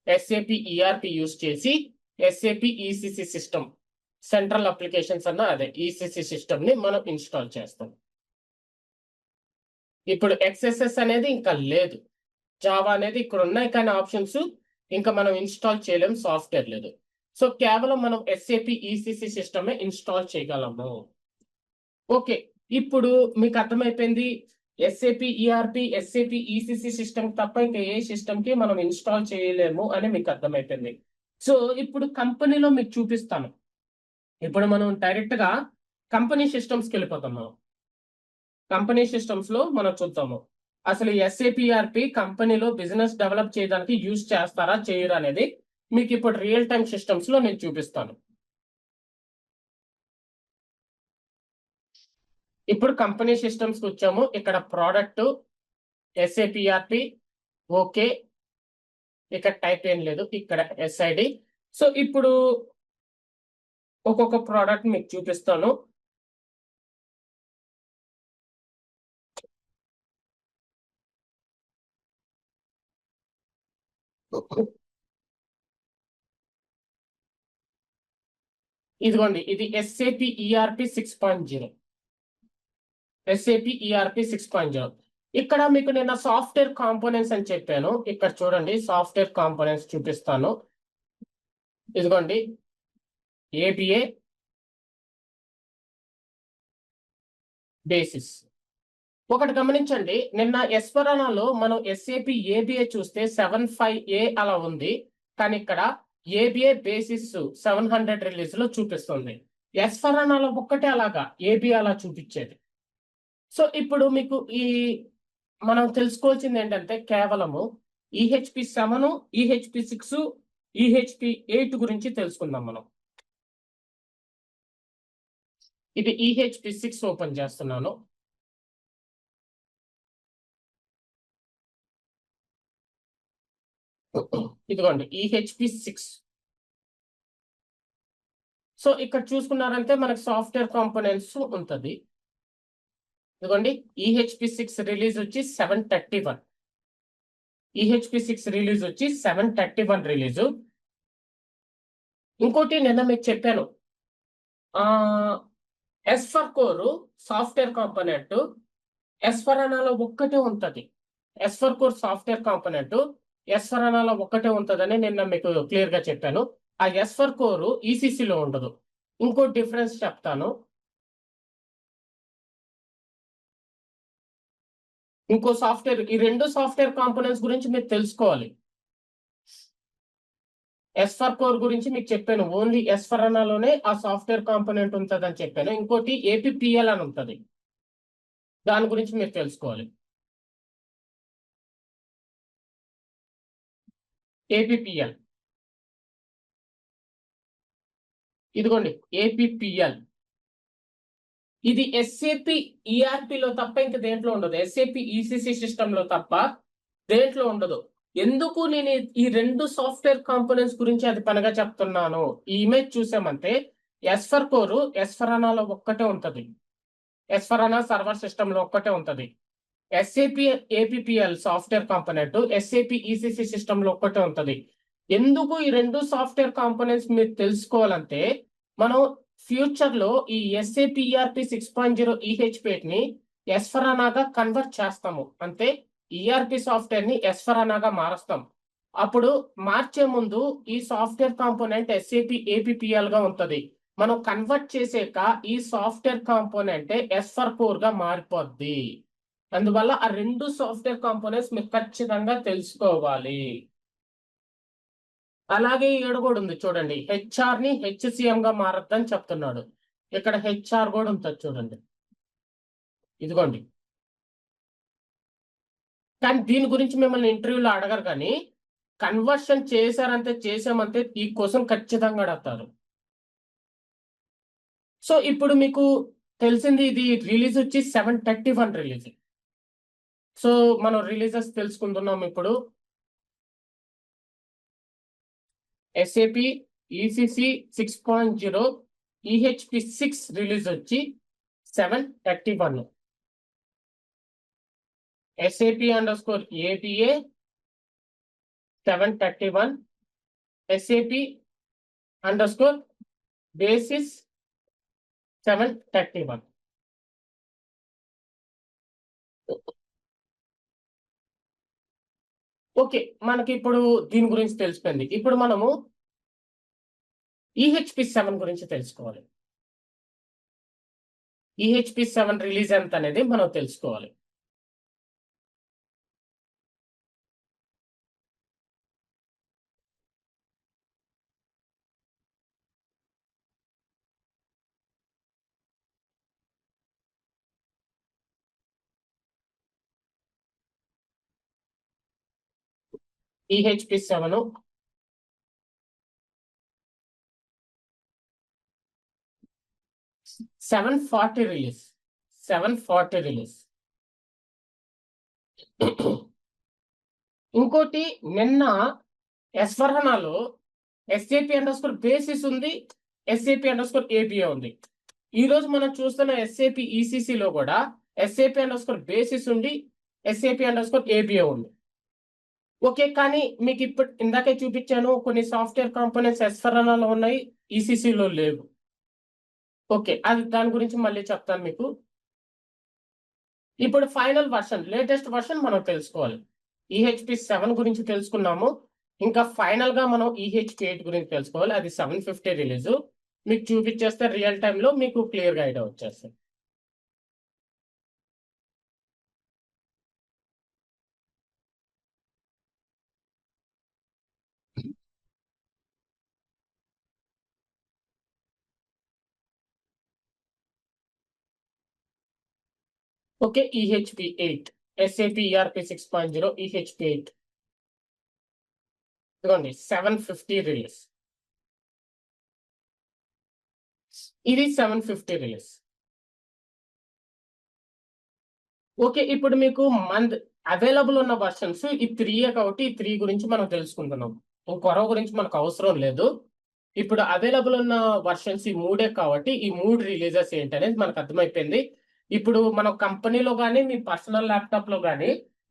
Speaker 1: ఎస్ఏపి ఈఆర్పి యూజ్ చేసి SAP ECC system, central applications అన్న అదే ఈసిసి సిస్టమ్ ని మనం ఇన్స్టాల్ చేస్తాం. ఇప్పుడు ఎక్స్ఎస్ఎస్ అనేది ఇంకా లేదు, జావా అనేది ఇక్కడ ఉన్నాయి కానీ ఆప్షన్స్ ఇంకా మనం ఇన్స్టాల్ చేయలేం, సాఫ్ట్వేర్ లేదు. సో కేవలం మనం ఎస్ఏపి ఈసిసి సిస్టమ్ ఇన్స్టాల్ చేయగలము. ఓకే, ఇప్పుడు మీకు అర్థమైపోయింది SAP ERP SAP ECC system తప్ప ఇంకా ఏ సిస్టమ్ కి మనం ఇన్స్టాల్ చేయలేము అని మీకు అర్థమైపోయింది. సో ఇప్పుడు కంపెనీలో మీకు చూపిస్తాను. ఇప్పుడు మనం డైరెక్ట్ గా కంపెనీ సిస్టమ్స్కి వెళ్ళిపోతున్నాం. కంపెనీ సిస్టమ్స్ లో మనం చూద్దాము అసలు ఎస్ఏపి ఈఆర్పి కంపెనీలో బిజినెస్ డెవలప్ చేయడానికి యూజ్ చేస్తారా చేయరు అనేది మీకు ఇప్పుడు రియల్ టైమ్ సిస్టమ్స్ లో నేను చూపిస్తాను. ఇప్పుడు కంపెనీ సిస్టమ్స్ కి వచ్చాము. ఇక్కడ ప్రోడక్ట్ ఎస్ఏపి ఈఆర్పి, ఓకే, ఇక్కడ టైప్ ఏం లేదు, ఇక్కడ ఎస్ఐడి. సో ఇప్పుడు ఒక్కొక్క ప్రోడక్ట్ మీకు చూపిస్తాను. ఇదిగోండి, ఇది ఎస్ఏపి ఈఆర్పి 6.0. SAP ERP 6.0. ఇక్కడ మీకు నేను సాఫ్ట్వేర్ కాంపోనెంట్స్ అని చెప్పాను. ఇక్కడ చూడండి, సాఫ్ట్వేర్ కాంపోనెంట్స్ చూపిస్తాను. ఇదిగోండి, ఏబిఏ బేసిస్. ఒకటి గమనించండి, నిన్న S4HANAలో మనం ఎస్ఏపి ఏబిఏ చూస్తే 7.5A అలా ఉంది, కానీ ఇక్కడ ఏబిఏ బేసిస్ 700 రిలీజ్ లో చూపిస్తుంది. S4HANAలో ఒక్కటే అలాగా ఏబిఏ అలా చూపించేది. సో ఇప్పుడు మీకు మనం తెలుసుకోవాల్సింది ఏంటంటే కేవలము EHP 7, EHP 6, EHP 8 గురించి తెలుసుకుందాం మనం. ఇది EHP 6 ఓపెన్ చేస్తున్నాను. ఇదిగోండి, EHP 6. సో ఇక్కడ చూసుకున్నారంటే మనకు సాఫ్ట్వేర్ కాంపోనెంట్స్ ఉంటుంది. ఇదిగోండి, EHP 6 రిలీజ్ వచ్చి 731. EHP 6 రిలీజ్ వచ్చి 731 రిలీజు. ఇంకోటి నిన్న మీకు చెప్పాను, S4 కోర్ సాఫ్ట్వేర్ కాంపోనెంట్ S4HANAలో ఒక్కటే ఉంటుంది. S4 కోర్ సాఫ్ట్వేర్ కాంపోనెంట్ S4HANAలో ఒక్కటే ఉంటుందని నిన్న మీకు క్లియర్ గా చెప్పాను. ఆ S4 కోర్ ఈసిసిలో ఉండదు. ఇంకో డిఫరెన్స్ చెప్తాను. ఇంకో సాఫ్ట్వేర్, ఈ రెండు సాఫ్ట్వేర్ కాంపోనెంట్స్ గురించి మీరు తెలుసుకోవాలి. S4 కోర్ గురించి మీకు చెప్పాను, ఓన్లీ S4HANAలోనే ఆ సాఫ్ట్వేర్ కాంపోనెంట్ ఉంటుంది అని చెప్పాను. ఇంకోటి APPL అని ఉంటుంది, దాని గురించి మీరు తెలుసుకోవాలి. APPL, ఇదిగోండి APPL. ఇది ఎస్ఏపి ఈఆర్పిలో తప్ప ఇంకా దేంట్లో ఉండదు. ఎస్ఏపి ఈసిసి సిస్టమ్ లో తప్ప దేంట్లో ఉండదు. ఎందుకు నేను ఈ రెండు సాఫ్ట్వేర్ కాంపోనెంట్స్ గురించి అది పనిగా చెప్తున్నాను, ఈ ఇమేజ్ చూసామంటే S4 కోర్ S4HANAలో ఒక్కటే ఉంటది, S4HANA సర్వర్ సిస్టమ్ లో ఒక్కటే ఉంటది. SAP APPL software component SAP ECC system లో ఒక్కటే ఉంటది. ఎందుకు ఈ రెండు సాఫ్ట్వేర్ కాంపోనెంట్స్ మీరు తెలుసుకోవాలంటే, మనం ఫ్యూచర్ లో ఈ ఎస్ఏపి ఈఆర్పి 6.0 EHP ని S4HANAగా కన్వర్ట్ చేస్తాము. అంటే ఈఆర్పి సాఫ్ట్వేర్ ని ఎస్ఫరానాగా మారుస్తాం. అప్పుడు మార్చే ముందు ఈ సాఫ్ట్వేర్ కాంపోనెంట్ ఎస్ఏపి ఏపీపీఎల్ గా ఉంటది. మనం కన్వర్ట్ చేసాక ఈ సాఫ్ట్వేర్ కాంపోనెంట్ S/4 గా మారిపోద్ది. అందువల్ల ఆ రెండు సాఫ్ట్వేర్ కాంపోనెంట్స్ మీరు ఖచ్చితంగా తెలుసుకోవాలి. అలాగే ఏడు కూడా ఉంది చూడండి, హెచ్ఆర్ ని హెచ్సిఎం గా మారద్దని చెప్తున్నాడు. ఇక్కడ హెచ్ఆర్ కూడా ఉంటుంది చూడండి, ఇదిగోండి. కానీ దీని గురించి మిమ్మల్ని ఇంటర్వ్యూలో అడగరు, కానీ కన్వర్షన్ చేశారంటే చేసామంటే ఈ క్వశ్చన్ ఖచ్చితంగా అడుగుతారు. సో ఇప్పుడు మీకు తెలిసింది, ఇది రిలీజ్ వచ్చి 7/31 రిలీజ్. సో మనం రిలీజెస్ తెలుసుకుంటున్నాం ఇప్పుడు. ఎస్ఏపి ఈసిసి 6.0 ఈహెచ్పి 6 రిలీజ్ వచ్చి 7/31. SAP_APA 7/31. SAP_Basis 7/31. ఓకే, మనకి ఇప్పుడు దీని గురించి తెలిసిపోయింది. ఇప్పుడు మనము ఈహెచ్పి 7 గురించి తెలుసుకోవాలి. ఈహెచ్పి 7 రిలీజ్ ఎంత అనేది మనం తెలుసుకోవాలి. EHP 7 740 release. 740 రిలీజ్. ఇంకోటి, నిన్న ఎస్ఫర్హనాలో SAP_Basis ఉంది, SAP_APA ఉంది. ఈ రోజు మనం చూస్తున్న SAP ECC లో కూడా SAP_Basis ఉండి SAP_APA ఉంది. ఓకే, కానీ మీకు ఇప్పుడు ఇందాకే చూపించాను, కొన్ని సాఫ్ట్వేర్ కాంపోనెంట్స్ ఎస్ఫర్హనాలో ఉన్నాయి, ECC లో లేవు. ఓకే, అది దాని గురించి మళ్ళీ చెప్తాను మీకు. ఇప్పుడు ఫైనల్ వర్షన్, లేటెస్ట్ వర్షన్ మనం తెలుసుకోవాలి. ఈహెచ్పి 7 గురించి తెలుసుకున్నాము. ఇంకా ఫైనల్ గా మనం ఈహెచ్పి 8 గురించి తెలుసుకోవాలి. అది 750 రిలీజ్. మీకు చూపించేస్తే రియల్ టైమ్ లో మీకు క్లియర్ గా ఐడియా వచ్చేస్తుంది. Okay, EHP 8 SAP ERP 6.0 EHP 8 ఇదిగోండి 750 రిలీజ్. ఇది 750 రిలీజ్. ఓకే, ఇప్పుడు మీకు మంత్ అవైలబుల్ ఉన్న వర్షన్స్ ఈ 3 కాబట్టి ఈ 3 గురించి మనం తెలుసుకుంటున్నాం. ఇంకొరవ గురించి మనకు అవసరం లేదు. ఇప్పుడు అవైలబుల్ ఉన్న వర్షన్స్ ఈ 3 కాబట్టి ఈ 3 రిలీజెస్ ఏంటనేది మనకు అర్థమైపోయింది. ఇప్పుడు మన కంపెనీలో కానీ మీ పర్సనల్ ల్యాప్టాప్ లో కానీ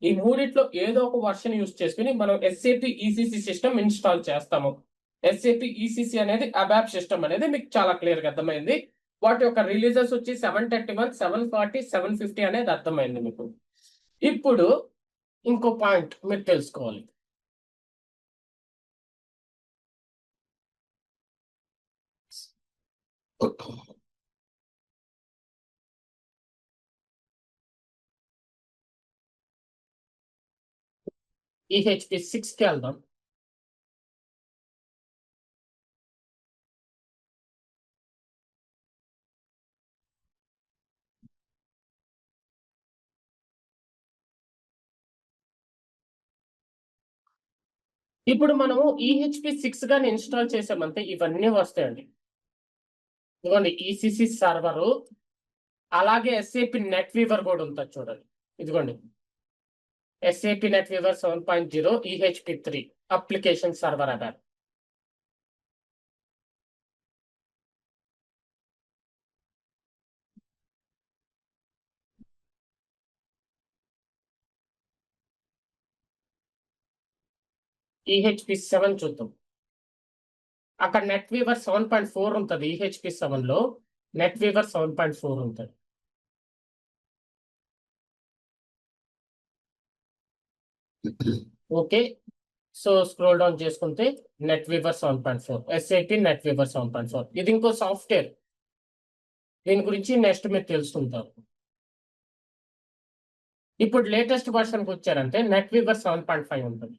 Speaker 1: ఈ మూడిట్లో ఏదో ఒక వర్షన్ యూస్ చేసుకుని మనం SAP ECC సిస్టమ్ ఇన్స్టాల్ చేస్తాము. SAP ECC అనేది అబాప్ సిస్టమ్ అనేది మీకు చాలా క్లియర్ గా అర్థమైంది. వాటి యొక్క రిలీజెస్ వచ్చి 731, 740, 750 అనేది అర్థమైంది మీకు. ఇప్పుడు ఇంకో పాయింట్ మీరు తెలుసుకోవాలి. ఈహెచ్పి 6 కి వెళ్దాం. ఇప్పుడు మనము ఈహెచ్పి 6 గాని ఇన్స్టాల్ చేసామంటే ఇవన్నీ వస్తాయండి. ఇదిగోండి ECC సర్వరు, అలాగే SAP NetWeaver కూడా ఉంటుంది చూడండి. ఇదిగోండి SAP NetWeaver 7.0 EHP 3 application server ABAP. EHP 7 చూద్దాం. అక్కడ NetWeaver 7.4 ఉంటుంది. EHP 7 లో NetWeaver 7.4 ఉంటుంది. ఓకే. సో స్క్రోల్ డౌన్ చేసుకుంటే NetWeaver 7.4, SAP NetWeaver 7.4. ఇది ఇంకో సాఫ్ట్వేర్, దీని గురించి నెక్స్ట్ మీరు తెలుసుకుంటారు. ఇప్పుడు లేటెస్ట్ వర్షన్కి వచ్చారంటే నెట్ వీవర్ 7.5 ఉంటుంది.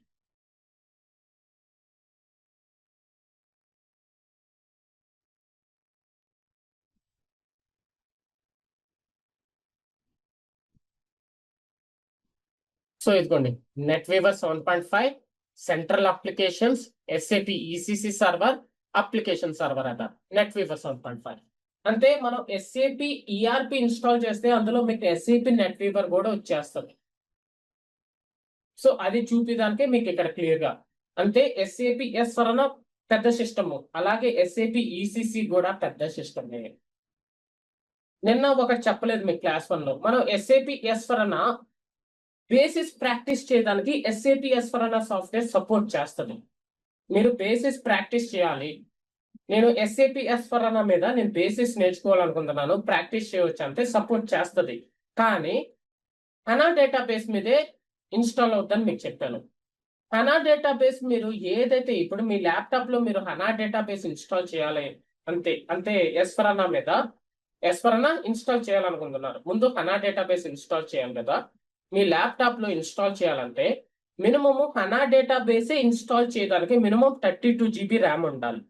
Speaker 1: సో ఇదిగోండి, NetWeaver 7.5, central applications, SAP ECC server, application server అట నెట్ వీవర్ 7.5. అంటే మనం ఎస్ఏపి ఈఆర్పి ఇన్స్టాల్ చేస్తే అందులో మీకు ఎస్ఏపి నెట్ వీవర్ కూడా వచ్చేస్తుంది. సో అది చూపించడానికే మీకు ఇక్కడ క్లియర్ గా, అంటే ఎస్ఏపి ఎస్ వరన పెద్ద సిస్టమ్, అలాగే ఎస్ఏపి ఈసీసీ కూడా పెద్ద సిస్టమ్. నిన్న ఒకటి చెప్పలేదు మీకు క్లాస్ 1 లో, మనం ఎస్ఏపి ఎస్ వరన బేసిస్ ప్రాక్టీస్ చేయడానికి ఎస్ఏపి ఎస్ వరన సాఫ్ట్వేర్ సపోర్ట్ చేస్తుంది. మీరు బేసిస్ ప్రాక్టీస్ చేయాలి, నేను ఎస్ఏపి ఎస్ వరన మీద నేను బేసిస్ నేర్చుకోవాలనుకుంటున్నాను, ప్రాక్టీస్ చేయవచ్చు అంటే సపోర్ట్ చేస్తుంది. కానీ హనా డేటాబేస్ మీదే ఇన్స్టాల్ అవుతుందని మీకు చెప్పాను. హనా డేటాబేస్ మీరు ఏదైతే ఇప్పుడు మీ ల్యాప్టాప్ లో మీరు హనా డేటాబేస్ ఇన్స్టాల్ చేయాలి అంటే ఎస్ఫరనా మీద ఎస్ఫరనా ఇన్స్టాల్ చేయాలనుకుంటున్నారు, ముందు హనా డేటాబేస్ ఇన్స్టాల్ చేయాలి కదా. మీ ల్యాప్టాప్ లో ఇన్స్టాల్ చేయాలంటే మినిమము హనా డేటాబేస్ ఇన్స్టాల్ చేయడానికి మినిమం 32 GB ర్యామ్ ఉండాలి.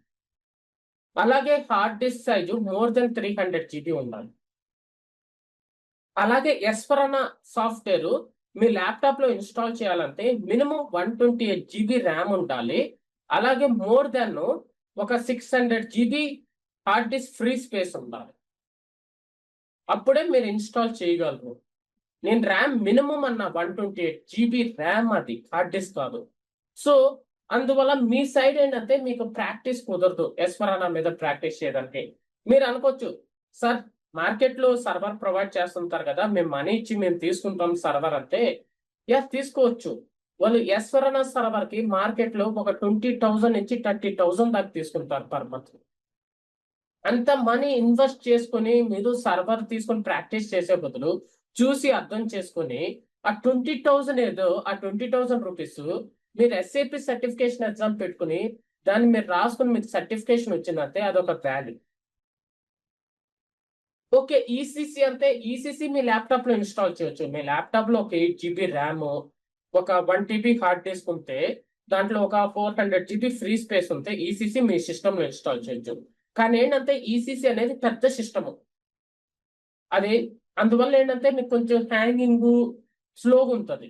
Speaker 1: అలాగే hard disk size more than 300 GB ఉండాలి. అలాగే ఎస్ఫరనా సాఫ్ట్వేర్ మీ ల్యాప్టాప్ లో ఇన్స్టాల్ చేయాలంటే మినిమం 128 GB ర్యామ్ ఉండాలి. అలాగే మోర్ దెన్ ఒక 600 GB hard disk free space ఉండాలి. అప్పుడే మీరు ఇన్స్టాల్ చేయగలరు. నేను ర్యామ్ మినిమం అన్న 128 GB ర్యామ్, అది హార్డ్ డిస్క్ కాదు. సో అందువల్ల మీ సైడ్ ఏంటంటే మీకు ప్రాక్టీస్ కుదరదు ఎస్ఫరానా మీద ప్రాక్టీస్ చేయడానికి. మీరు అనుకోవచ్చు, సార్ మార్కెట్ లో సర్వర్ ప్రొవైడ్ చేస్తుంటారు కదా, మేము మనీ ఇచ్చి మేము తీసుకుంటాం సర్వర్ అంటే. తీసుకోవచ్చు. వాళ్ళు ఎస్ఫరానా సర్వర్ కి మార్కెట్ లో ఒక 20,000 నుంచి 30,000 దాకా తీసుకుంటారు పర్ మంత్. అంత మనీ ఇన్వెస్ట్ చేసుకుని మీరు సర్వర్ తీసుకొని ప్రాక్టీస్ చేసే బదులు చూసి అర్థం చేసుకుని ఆ 20,000 ఏదో ఆ 20,000 రూపీస్ మీరు ఎస్ఏపి సర్టిఫికేషన్ ఎగ్జామ్ పెట్టుకుని దాన్ని మీరు రాసుకుని మీకు సర్టిఫికేషన్ వచ్చిందంటే అదొక వాల్యూ. ఓకే, ఈసీసీ అంటే ఈసీసీ మీ ల్యాప్టాప్ లో ఇన్స్టాల్ చేయొచ్చు. మీ ల్యాప్టాప్ లో ఒక 8 GB ర్యామ్, ఒక 1 TB హార్డ్ డిస్క్ ఉంటే దాంట్లో ఒక 400 GB ఫ్రీ స్పేస్ ఉంటే ఈసీసీ మీ సిస్టమ్ లో ఇన్స్టాల్ చేయొచ్చు. కానీ ఏంటంటే ఈసీసీ అనేది పెద్ద సిస్టమ్, అది అందువల్ల ఏంటంటే మీకు కొంచెం హ్యాంగింగ్ స్లోగా ఉంటుంది.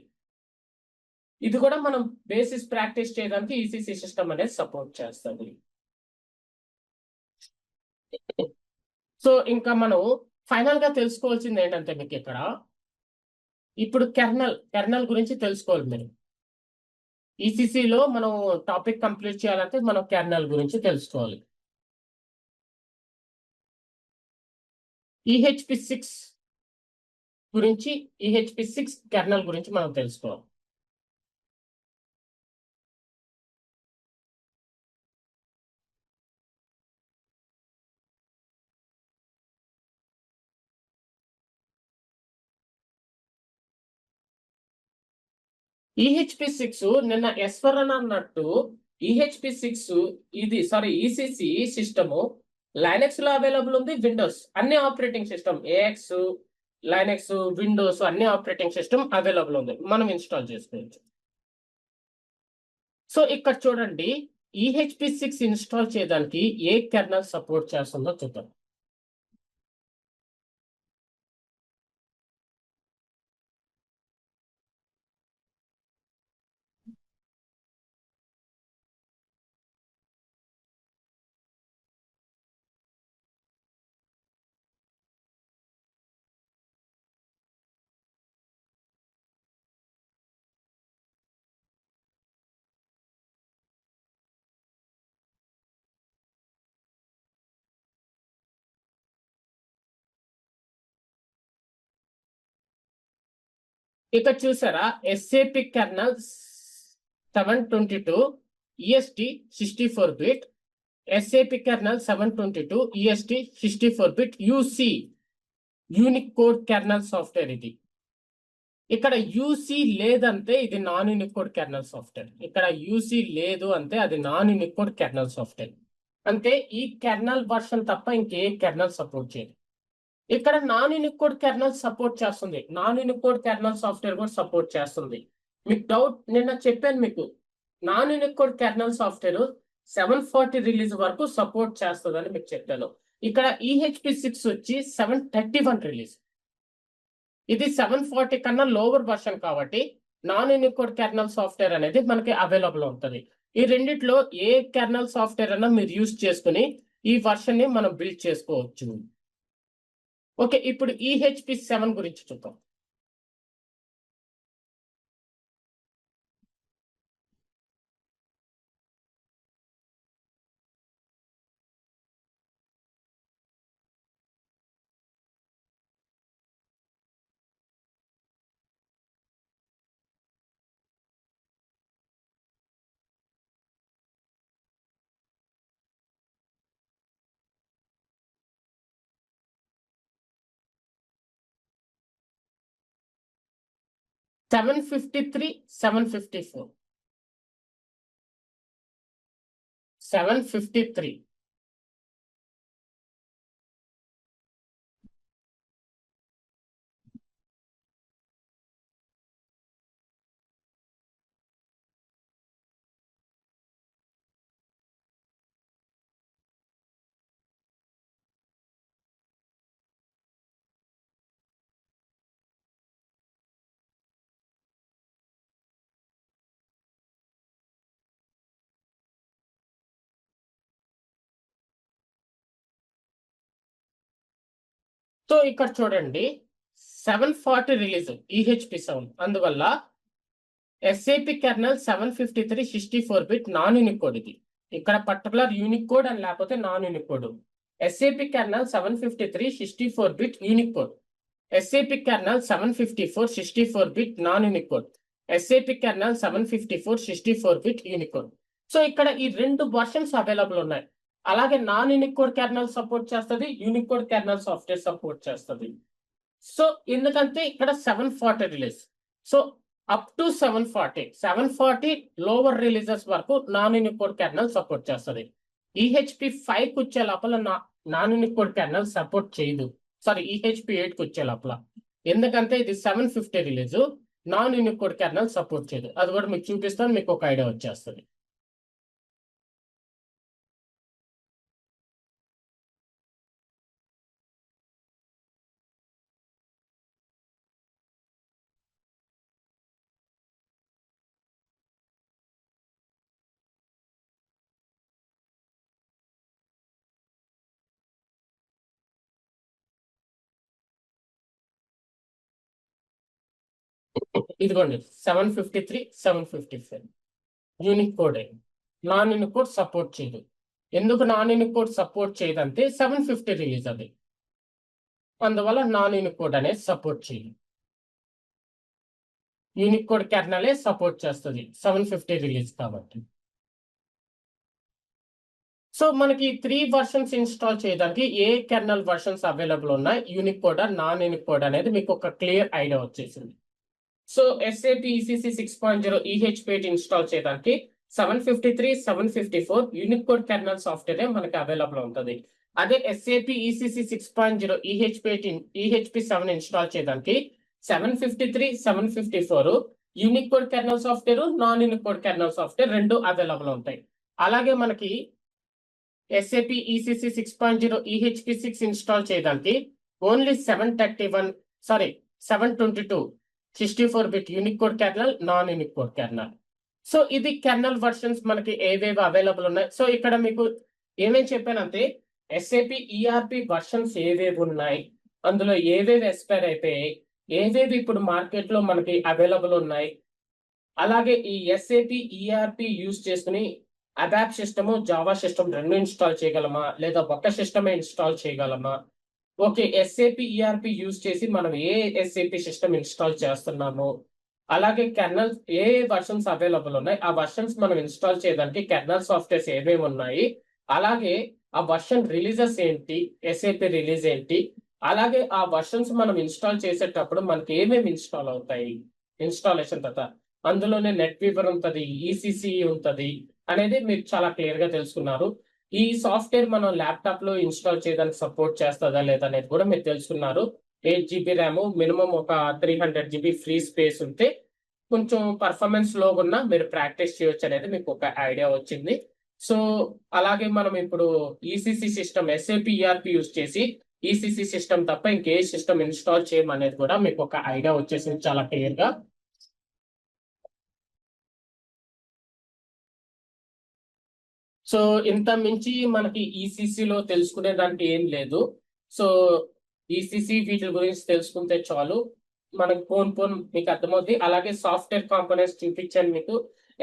Speaker 1: ఇది కూడా మనం బేసిస్ ప్రాక్టీస్ చేయడానికి ఈసీసీ సిస్టమ్ అనేది సపోర్ట్ చేస్తుంది. సో ఇంకా మనం ఫైనల్ గా తెలుసుకోవాల్సింది ఏంటంటే మీకు ఇక్కడ ఇప్పుడు కెర్నల్ గురించి తెలుసుకోవాలి మీరు. ఈసీసీలో మనం టాపిక్ కంప్లీట్ చేయాలంటే మనం కెర్నల్ గురించి తెలుసుకోవాలి. EHP6 గురించి, EHP6 కెర్నల్ గురించి మనం తెలుసుకోవాలి. EHP6 నిన్న ఎస్వరన్ అన్నట్టు EHP6 ఇది ఈసీసీ సిస్టము లైనక్స్ లో అవైలబుల్ ఉంది, విండోస్ అన్ని operating system AIX, Linux, Windows అన్ని ఆపరేటింగ్ సిస్టమ్ అవైలబుల్ ఉంది, మనం ఇన్స్టాల్ చేసుకోవచ్చు. సో ఇక్కడ చూడండి, EHP6 ఇన్స్టాల్ చేయడానికి ఏ కెర్నల్ సపోర్ట్ చేస్తుందో చూద్దాం. ఇక్కడ చూసారా, SAP kernel 722 EST 64-bit, SAP kernel 722 EST 64-bit UC unique code kernel software ఇది. ఇక్కడ యూసీ లేదంటే ఇది నాన్ యూనికోడ్ కెర్నల్ సాఫ్ట్వేర్. ఇక్కడ యూసీ లేదు అంటే అది నాన్ యూనికోడ్ కెర్నల్ సాఫ్ట్వేర్. అంటే ఈ కెర్నల్ వర్షన్ తప్ప ఇంకే కెర్నల్ సపోర్ట్ చేయదు. ఇక్కడ నాన్ యూనికోడ్ కెర్నల్ సపోర్ట్ చేస్తుంది, నాన్ యూనికోడ్ కెర్నల్ సాఫ్ట్వేర్ కూడా సపోర్ట్ చేస్తుంది. మీకు డౌట్, నిన్న చెప్పాను మీకు non Unicode kernel software 740 release వరకు సపోర్ట్ చేస్తుందని మీకు చెప్పాను. ఇక్కడ EHP6 వచ్చి 731 రిలీజ్. ఇది 740 కన్నా లోవర్ వర్షన్ కాబట్టి నాన్ యూనికోడ్ కెర్నల్ సాఫ్ట్వేర్ అనేది మనకి అవైలబుల్ ఉంటుంది. ఈ రెండిట్లో ఏ కెర్నల్ సాఫ్ట్వేర్ అన్నా మీరు యూజ్ చేసుకుని ఈ వర్షన్ ని మనం బిల్డ్ చేసుకోవచ్చు. ఓకే, ఇప్పుడు EHP7 గురించి చూద్దాం. సెవెన్ 753. సో ఇక్కడ చూడండి 740 రిలీజ్ EHP7. అందువల్ల SAP kernel 753 64 bit non Unicode. ఇది ఇక్కడ పర్టికులర్ యూనికోడ్ అని లేకపోతే non Unicode. SAP kernel 753 64 bit Unicode, SAP kernel 754 64 bit non Unicode, SAP kernel 754 64 bit Unicode. So ఇక్కడ ఈ రెండు వర్షన్స్ అవైలబుల్ ఉన్నాయి. అలాగే నాన్ యూనికోడ్ కెర్నల్ సపోర్ట్ చేస్తుంది, యూనికోడ్ కెర్నల్ సాఫ్ట్వేర్ సపోర్ట్ చేస్తుంది. సో ఎందుకంటే ఇక్కడ 740 release, so up to 740 lower releases వరకు నాన్ యూనికోడ్ కెర్నల్ సపోర్ట్ చేస్తుంది. EHP5 కి వచ్చే లోపల నాన్ యూనికోడ్ కెర్నల్ సపోర్ట్ చేయదు. సారీ, EHP8 కి వచ్చే లోపల, ఎందుకంటే ఇది 750 release, non Unicode kernel support చేయదు. అది కూడా మీకు చూపిస్తాను, మీకు ఒక ఐడియా వచ్చేస్తుంది. ఇదిగోండి 753 754 unique code. Non Unicode support చేయదు. ఎందుకు నాన్ యూనికోడ్ సపోర్ట్ చేయదంటే 750 రిలీజ్ అది, అందువల్ల నాన్ యూనికోడ్ అనేది సపోర్ట్ చేయదు. యూనికోడ్ కెర్నలే సపోర్ట్ చేస్తుంది 750 రిలీజ్ కాబట్టి. సో మనకి 3 వర్షన్స్ ఇన్స్టాల్ చేయడానికి ఏ కెర్నల్ వర్షన్స్ అవైలబుల్ ఉన్నాయి, యూనికోడ్ నాన్ యూనికోడ్ అనేది మీకు ఒక క్లియర్ ఐడియా వచ్చేసింది. So SAP ECC 6.0 EHP8 install చేయడానికి 753 754 యూనికోడ్ కెర్నల్ సాఫ్ట్వేర్ మనకి అవైలబుల్ ఉంటుంది. అదే SAP ECC 6.0 EHP7 ఇన్స్టాల్ చేయడానికి 753 754 Unicode kernel software, non Unicode kernel software రెండు అవైలబుల్ ఉంటాయి. అలాగే మనకి SAP ECC 6.0 EHP6 ఇన్స్టాల్ చేయడానికి only 722 64 bit Unicode kernel, non Unicode kernel. So ఇది కెర్నల్ వర్షన్స్ మనకి ఏవేవి అవైలబుల్ ఉన్నాయి. సో ఇక్కడ మీకు ఏమేమి చెప్పానంటే SAP ERP వర్షన్స్ ఏవేవి ఉన్నాయి, అందులో ఏవేవి ఎక్స్పైర్ అయిపోయాయి, ఏవేవి ఇప్పుడు మార్కెట్ లో మనకి అవైలబుల్ ఉన్నాయి. అలాగే ఈ SAP ERP యూజ్ చేసుకుని అబాప్ సిస్టమ్, జావా సిస్టమ్ రెండు ఇన్స్టాల్ చేయగలమా, లేదా ఒక్క సిస్టమే ఇన్స్టాల్ చేయగలమా. ఓకే, SAP ERP యూజ్ చేసి మనం ఏ SAP సిస్టమ్ ఇన్స్టాల్ చేస్తున్నాము, అలాగే కెర్నల్ ఏ వర్షన్స్ అవైలబుల్ ఉన్నాయి, ఆ వర్షన్స్ మనం ఇన్స్టాల్ చేయడానికి కెర్నల్ సాఫ్ట్వేర్స్ ఏమేమి ఉన్నాయి, అలాగే ఆ వర్షన్ రిలీజెస్ ఏంటి, SAP రిలీజ్ ఏంటి, అలాగే ఆ వర్షన్స్ మనం ఇన్స్టాల్ చేసేటప్పుడు మనకి ఏమేమి ఇన్స్టాల్ అవుతాయి, ఇన్స్టాలేషన్ తర్వాత అందులోనే నెట్ వీవర్ ఉంటది, ఈసీసీ ఉంటది అనేది మీరు చాలా క్లియర్ గా తెలుసుకున్నారు. ఈ సాఫ్ట్వేర్ మనం ల్యాప్టాప్ లో ఇన్స్టాల్ చేయడానికి సపోర్ట్ చేస్తుందా లేదా అనేది కూడా మీరు తెలుసుకున్నారు. 8 GB ర్యామ్, మినిమం ఒక 300 GB ఫ్రీ స్పేస్ ఉంటే కొంచెం పర్ఫార్మెన్స్ లో ఉన్న మీరు ప్రాక్టీస్ చేయొచ్చు అనేది మీకు ఒక ఐడియా వచ్చింది. సో అలాగే మనం ఇప్పుడు ECC system, SAP ERP use చేసి ఈసీసీ సిస్టమ్ తప్ప ఇంకే సిస్టమ్ ఇన్స్టాల్ చేయమనేది కూడా మీకు ఒక ఐడియా వచ్చేసింది చాలా క్లియర్ గా. సో ఇంత మించి మనకి ఈసీసీలో తెలుసుకునే దానికి ఏం లేదు. సో ఈసీసీ వీటి గురించి తెలుసుకుంటే చాలు, మనకి పోన్ మీకు అర్థమవుతుంది. అలాగే సాఫ్ట్వేర్ కాంపోనెంట్స్ చూపించాను మీకు.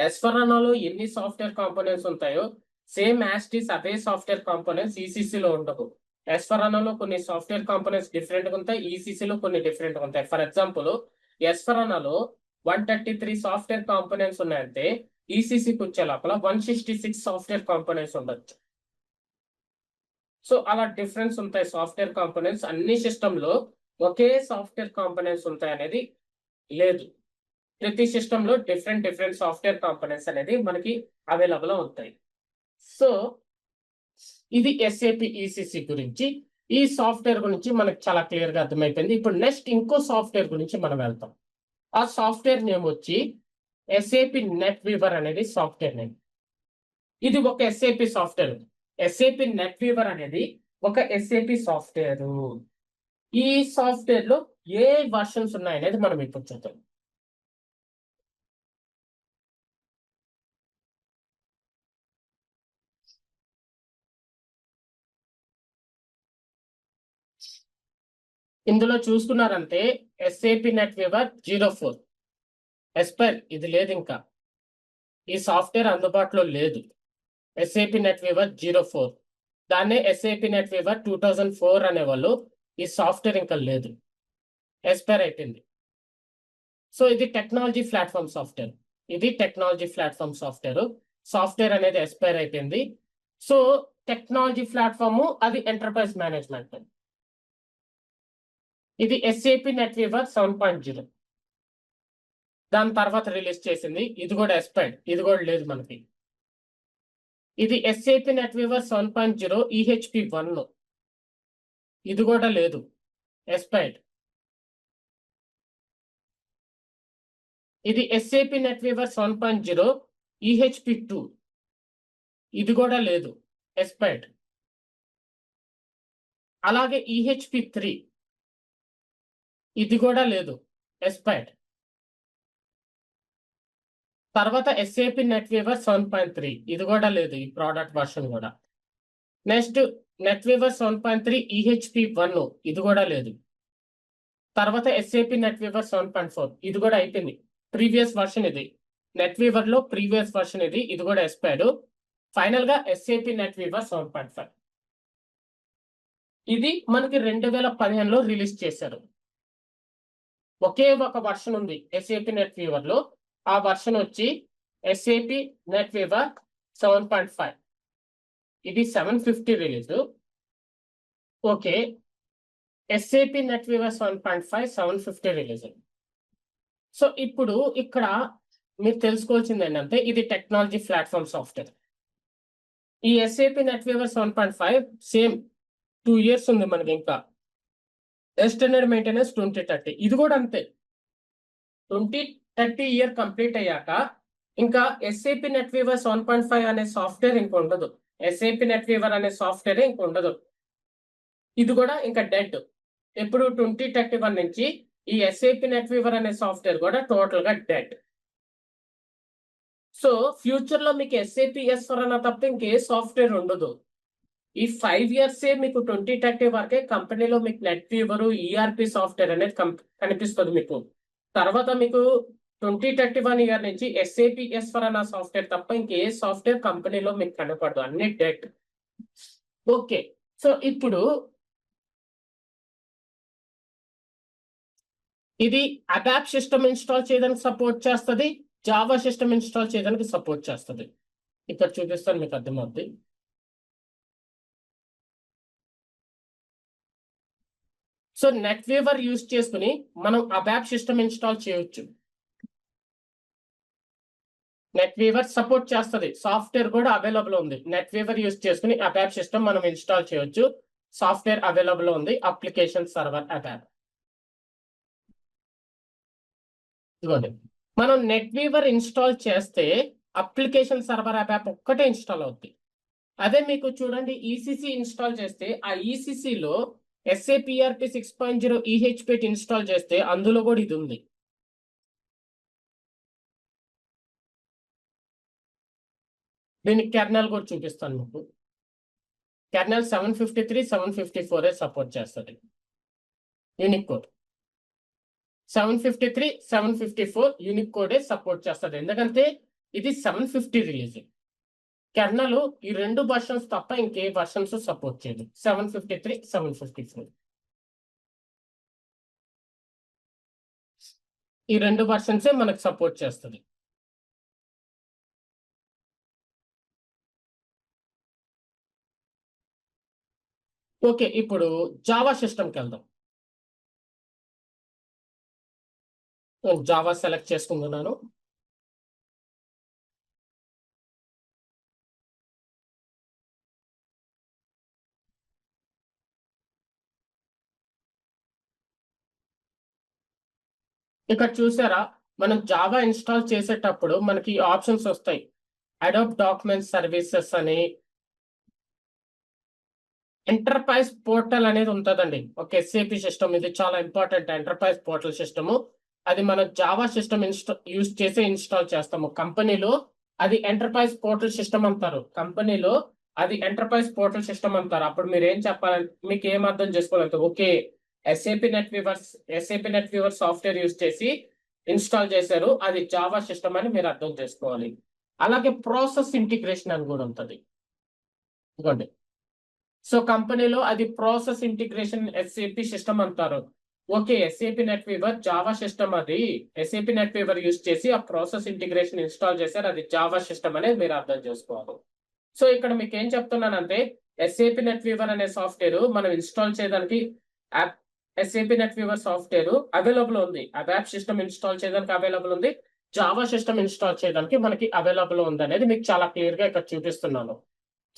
Speaker 1: ఎస్ఫరానాలో ఎన్ని సాఫ్ట్వేర్ కాంపోనెంట్స్ ఉంటాయో సేమ్ యాస్టీస్ అదే సాఫ్ట్వేర్ కాంపోనెంట్స్ ఈసీసీలో ఉండవు. ఎస్ఫరానాలో కొన్ని సాఫ్ట్వేర్ కాంపోనెంట్స్ డిఫరెంట్ గా ఉంటాయి, ఈసీసీలో కొన్ని డిఫరెంట్ గా ఉంటాయి. ఫర్ ఎగ్జాంపుల్ ఎస్ఫరానాలో 133 సాఫ్ట్వేర్ కాంపోనెంట్స్ ఉన్నాయంటే ఈసీసీకి వచ్చే లోపల 166 సాఫ్ట్వేర్ కాంపోనెంట్స్ ఉండొచ్చు. సో అలా డిఫరెన్స్ ఉంటాయి సాఫ్ట్వేర్ కాంపోనెంట్స్. అన్ని సిస్టమ్ లో ఒకే సాఫ్ట్వేర్ కాంపోనెంట్స్ ఉంటాయి అనేది లేదు. ప్రతి సిస్టమ్ లో డిఫరెంట్ డిఫరెంట్ సాఫ్ట్వేర్ కాంపోనెంట్స్ అనేది మనకి అవైలబుల్ ఉంటాయి. సో ఇది ఎస్ఏపి ఈసీసీ గురించి. ఈ సాఫ్ట్వేర్ గురించి మనకు చాలా క్లియర్ గా అర్థమైపోయింది. ఇప్పుడు నెక్స్ట్ ఇంకో సాఫ్ట్వేర్ గురించి మనం వెళ్తాం. ఆ సాఫ్ట్వేర్ నేమ్ వచ్చి ఎస్ఏపి నెట్ వీవర్ అనేది సాఫ్ట్వేర్ నేమ్. ఇది ఒక SAP software. SAP NetWeaver అనేది ఒక ఎస్ఏపి సాఫ్ట్వేర్. ఈ సాఫ్ట్వేర్ లో ఏ వర్షన్స్ ఉన్నాయనేది మనం ఇప్పుడు చూద్దాం. ఇందులో చూసుకున్నారంటే ఎస్ఏపి నెట్ వీవర్ 04 ఎస్పైర్ ఇది లేదు, ఇంకా ఈ సాఫ్ట్వేర్ అందుబాటులో లేదు. ఎస్ఏపి నెట్ వీవర్ 04, దాన్నే ఎస్ఏపి నెట్ వీవర్ 2004 అనేవాళ్ళు. ఈ సాఫ్ట్వేర్ ఇంకా లేదు, ఎక్స్పైర్ అయిపోయింది. సో ఇది టెక్నాలజీ ప్లాట్ఫామ్ సాఫ్ట్వేర్. ఇది టెక్నాలజీ ప్లాట్ఫామ్ సాఫ్ట్వేర్. సాఫ్ట్వేర్ అనేది ఎక్స్పైర్ అయిపోయింది. సో టెక్నాలజీ ప్లాట్ఫామ్ అది ఎంటర్ప్రైజ్ మేనేజ్మెంట్. ఇది ఎస్ఏపి నెట్ వీవర్ 7.0 దాని తర్వాత రిలీజ్ చేసింది. ఇది కూడా ఎక్స్పైర్డ్, ఇది కూడా లేదు మనకి. ఇది ఎస్ఏపి నెట్ వీవర్ 7.0 ఈహెచ్పి 1, ఇది కూడా లేదు, ఎక్స్పైర్డ్. ఇది ఎస్ఏపి నెట్ వీవర్ 7.0 ఈహెచ్పి 2, ఇది కూడా లేదు, ఎక్స్పైర్డ్. అలాగే ఈహెచ్పి 3, ఇది కూడా లేదు, ఎక్స్పైర్డ్. తర్వాత ఎస్ఏపి నెట్ వీవర్ 7.3, ఇది కూడా లేదు, ఈ ప్రోడక్ట్ వర్షన్ కూడా. నెక్స్ట్ నెట్ వీవర్ 7.3 ఈహెచ్పి 1, ఇది కూడా లేదు. తర్వాత ఎస్ఏపి నెట్ వీవర్ 7.4, ఇది కూడా అయిపోయింది, ప్రీవియస్ వర్షన్ ఇది. నెట్ వీవర్ లో ప్రీవియస్ వర్షన్ ఇది, ఇది కూడా ఎక్స్పైర్డ్. ఫైనల్ గా ఎస్ఏపి నెట్ వీవర్ 7.5, ఇది మనకి 2015లో రిలీజ్ చేశారు. ఒకే ఒక వర్షన్ ఉంది ఎస్ఏపి నెట్ వీవర్ లో, ఆ వర్షన్ వచ్చి ఎస్ఏపి నెట్ వీవర్ 7.5. ఇది 750 release. Okay, SAP NetWeaver 7.5 750 release. So ఇప్పుడు ఇక్కడ మీరు తెలుసుకోవాల్సింది ఏంటంటే ఇది టెక్నాలజీ ప్లాట్ఫామ్ సాఫ్ట్వేర్. ఈ SAP NetWeaver 7.5 same 2 years ఉంది మనకి. ఇంకా ఎక్స్టెండెడ్ మెయింటెనెన్స్ 2030, ఇది కూడా అంతే. 2030 ఇయర్ కంప్లీట్ అయ్యాక ఇంకా ఎస్ఏపి నెట్ వీవర్ 7.5 అనే సాఫ్ట్వేర్ ఇంక ఉండదు. ఎస్ఏపి నెట్ వీవర్ అనే సాఫ్ట్వేర్ ఇంక ఉండదు, ఇది కూడా ఇంకా డెడ్. ఎప్పుడు 2031 నుంచి ఈ ఎస్ఏపి నెట్ వీవర్ అనే సాఫ్ట్వేర్ కూడా టోటల్ గా డెడ్. సో ఫ్యూచర్ లో మీకు ఎస్ఏపి ఎస్4 తప్ప ఇంకే సాఫ్ట్వేర్ ఉండదు. ఈ 5 years మీకు 2030 వరకే కంపెనీలో మీకు నెట్ వీవర్ ఈఆర్పి సాఫ్ట్వేర్ అనేది కనిపిస్తుంది మీకు. తర్వాత మీకు 2031 ఇయర్ నుంచి ఎస్ఏపి ఎస్4 సాఫ్ట్వేర్ తప్ప ఇంకే సాఫ్ట్వేర్ కంపెనీలో మీకు కనపడదు, అన్ని డెడ్. ఓకే, సో ఇప్పుడు ఇది అడాప్ సిస్టమ్ ఇన్స్టాల్ చేయడానికి సపోర్ట్ చేస్తుంది, జావా సిస్టమ్ ఇన్స్టాల్ చేయడానికి సపోర్ట్ చేస్తుంది. ఇక్కడ చూపిస్తాను మీకు అర్థమవుతుంది. సో నెట్వీవర్ యూజ్ చేసుకుని మనం అబాప్ సిస్టమ్ ఇన్స్టాల్ చేయొచ్చు. నెట్వీవర్ సపోర్ట్ చేస్తుంది, సాఫ్ట్వేర్ కూడా అవైలబుల్ ఉంది. నెట్వీవర్ యూజ్ చేసుకుని అబాప్ సిస్టమ్ మనం ఇన్స్టాల్ చేయొచ్చు. సాఫ్ట్వేర్ అవైలబుల్ ఉంది, అప్లికేషన్ సర్వర్ అబాప్. ఇదిగోండి, మనం నెట్వీవర్ ఇన్స్టాల్ చేస్తే అప్లికేషన్ సర్వర్ అబాప్ ఒక్కటే ఇన్స్టాల్ అవుతుంది. అదే మీకు చూడండి ఈసీసీ ఇన్స్టాల్ చేస్తే ఆ ఈసీసీలో SAP ERP 6.0 EH పెట్టి ఇన్స్టాల్ చేస్తే అందులో కూడా ఇది ఉంది. దీనికి కెర్నల్ కూడా చూపిస్తాను మీకు. కెర్నల్ 753, 754 సపోర్ట్ చేస్తుంది. యూనిక్ కోడ్ 753, 754 యూనిక్ కోడే సపోర్ట్ చేస్తుంది. ఎందుకంటే ఇది 750 రిలీజ్. కెర్నల్ ఈ 2 వర్షన్స్ తప్ప ఇంకే వర్షన్స్ సపోర్ట్ చేయదు. 753, 754 ఈ 2 వర్షన్సే మనకు సపోర్ట్ చేస్తుంది. ఓకే, ఇప్పుడు జావా సిస్టమ్కి వెళ్దాం. జావా సెలెక్ట్ చేసుకుంటున్నాను. ఇక్కడ చూసారా, మనం జావా ఇన్స్టాల్ చేసేటప్పుడు మనకి ఆప్షన్స్ వస్తాయి. అడోబ్ డాక్యుమెంట్ సర్వీసెస్ అని, ఎంటర్ప్రైజ్ పోర్టల్ అనేది ఉంటుందండి. ఒక SAP సిస్టమ్, ఇది చాలా ఇంపార్టెంట్. ఎంటర్ప్రైజ్ పోర్టల్ సిస్టమ్ అది మనం జావా సిస్టమ్ యూజ్ చేసి ఇన్స్టాల్ చేస్తాము. కంపెనీలో అది ఎంటర్ప్రైజ్ పోర్టల్ సిస్టమ్ అంటారు. కంపెనీలో అది ఎంటర్ప్రైజ్ పోర్టల్ సిస్టమ్ అంటారు. అప్పుడు మీరు ఏం చెప్పాలంటే, మీకు ఏం అర్థం చేసుకోవాలంటే, okay SAP NetWeaver software use చేసి ఇన్స్టాల్ చేశారు, అది జావా సిస్టమ్ అని మీరు అర్థం చేసుకోవాలి. అలాగే ప్రాసెస్ ఇంటిగ్రేషన్ అని కూడా ఉంటుంది. ఇదిగోండి, సో కంపెనీలో అది ప్రాసెస్ ఇంటిగ్రేషన్ SAP సిస్టమ్ అంటారు. Okay, SAP NetWeaver Java system, అది SAP NetWeaver యూజ్ చేసి ఆ ప్రాసెస్ ఇంటిగ్రేషన్ ఇన్స్టాల్ చేశారు, అది జావా సిస్టమ్ అనేది మీరు అర్థం చేసుకోవాలి. సో ఇక్కడ మీకు ఏం చెప్తున్నానంటే, SAP NetWeaver అనే సాఫ్ట్వేర్ మనం ఇన్స్టాల్ చేయడానికి SAP NetWeaver సాఫ్ట్వేర్ అవైలబుల్ ఉంది. అబాప్ సిస్టమ్ ఇన్స్టాల్ చేయడానికి అవైలబుల్ ఉంది, జావా సిస్టమ్ ఇన్స్టాల్ చేయడానికి మనకి అవైలబుల్ ఉంది అనేది మీకు చాలా క్లియర్ గా ఇక్కడ చూపిస్తున్నాను.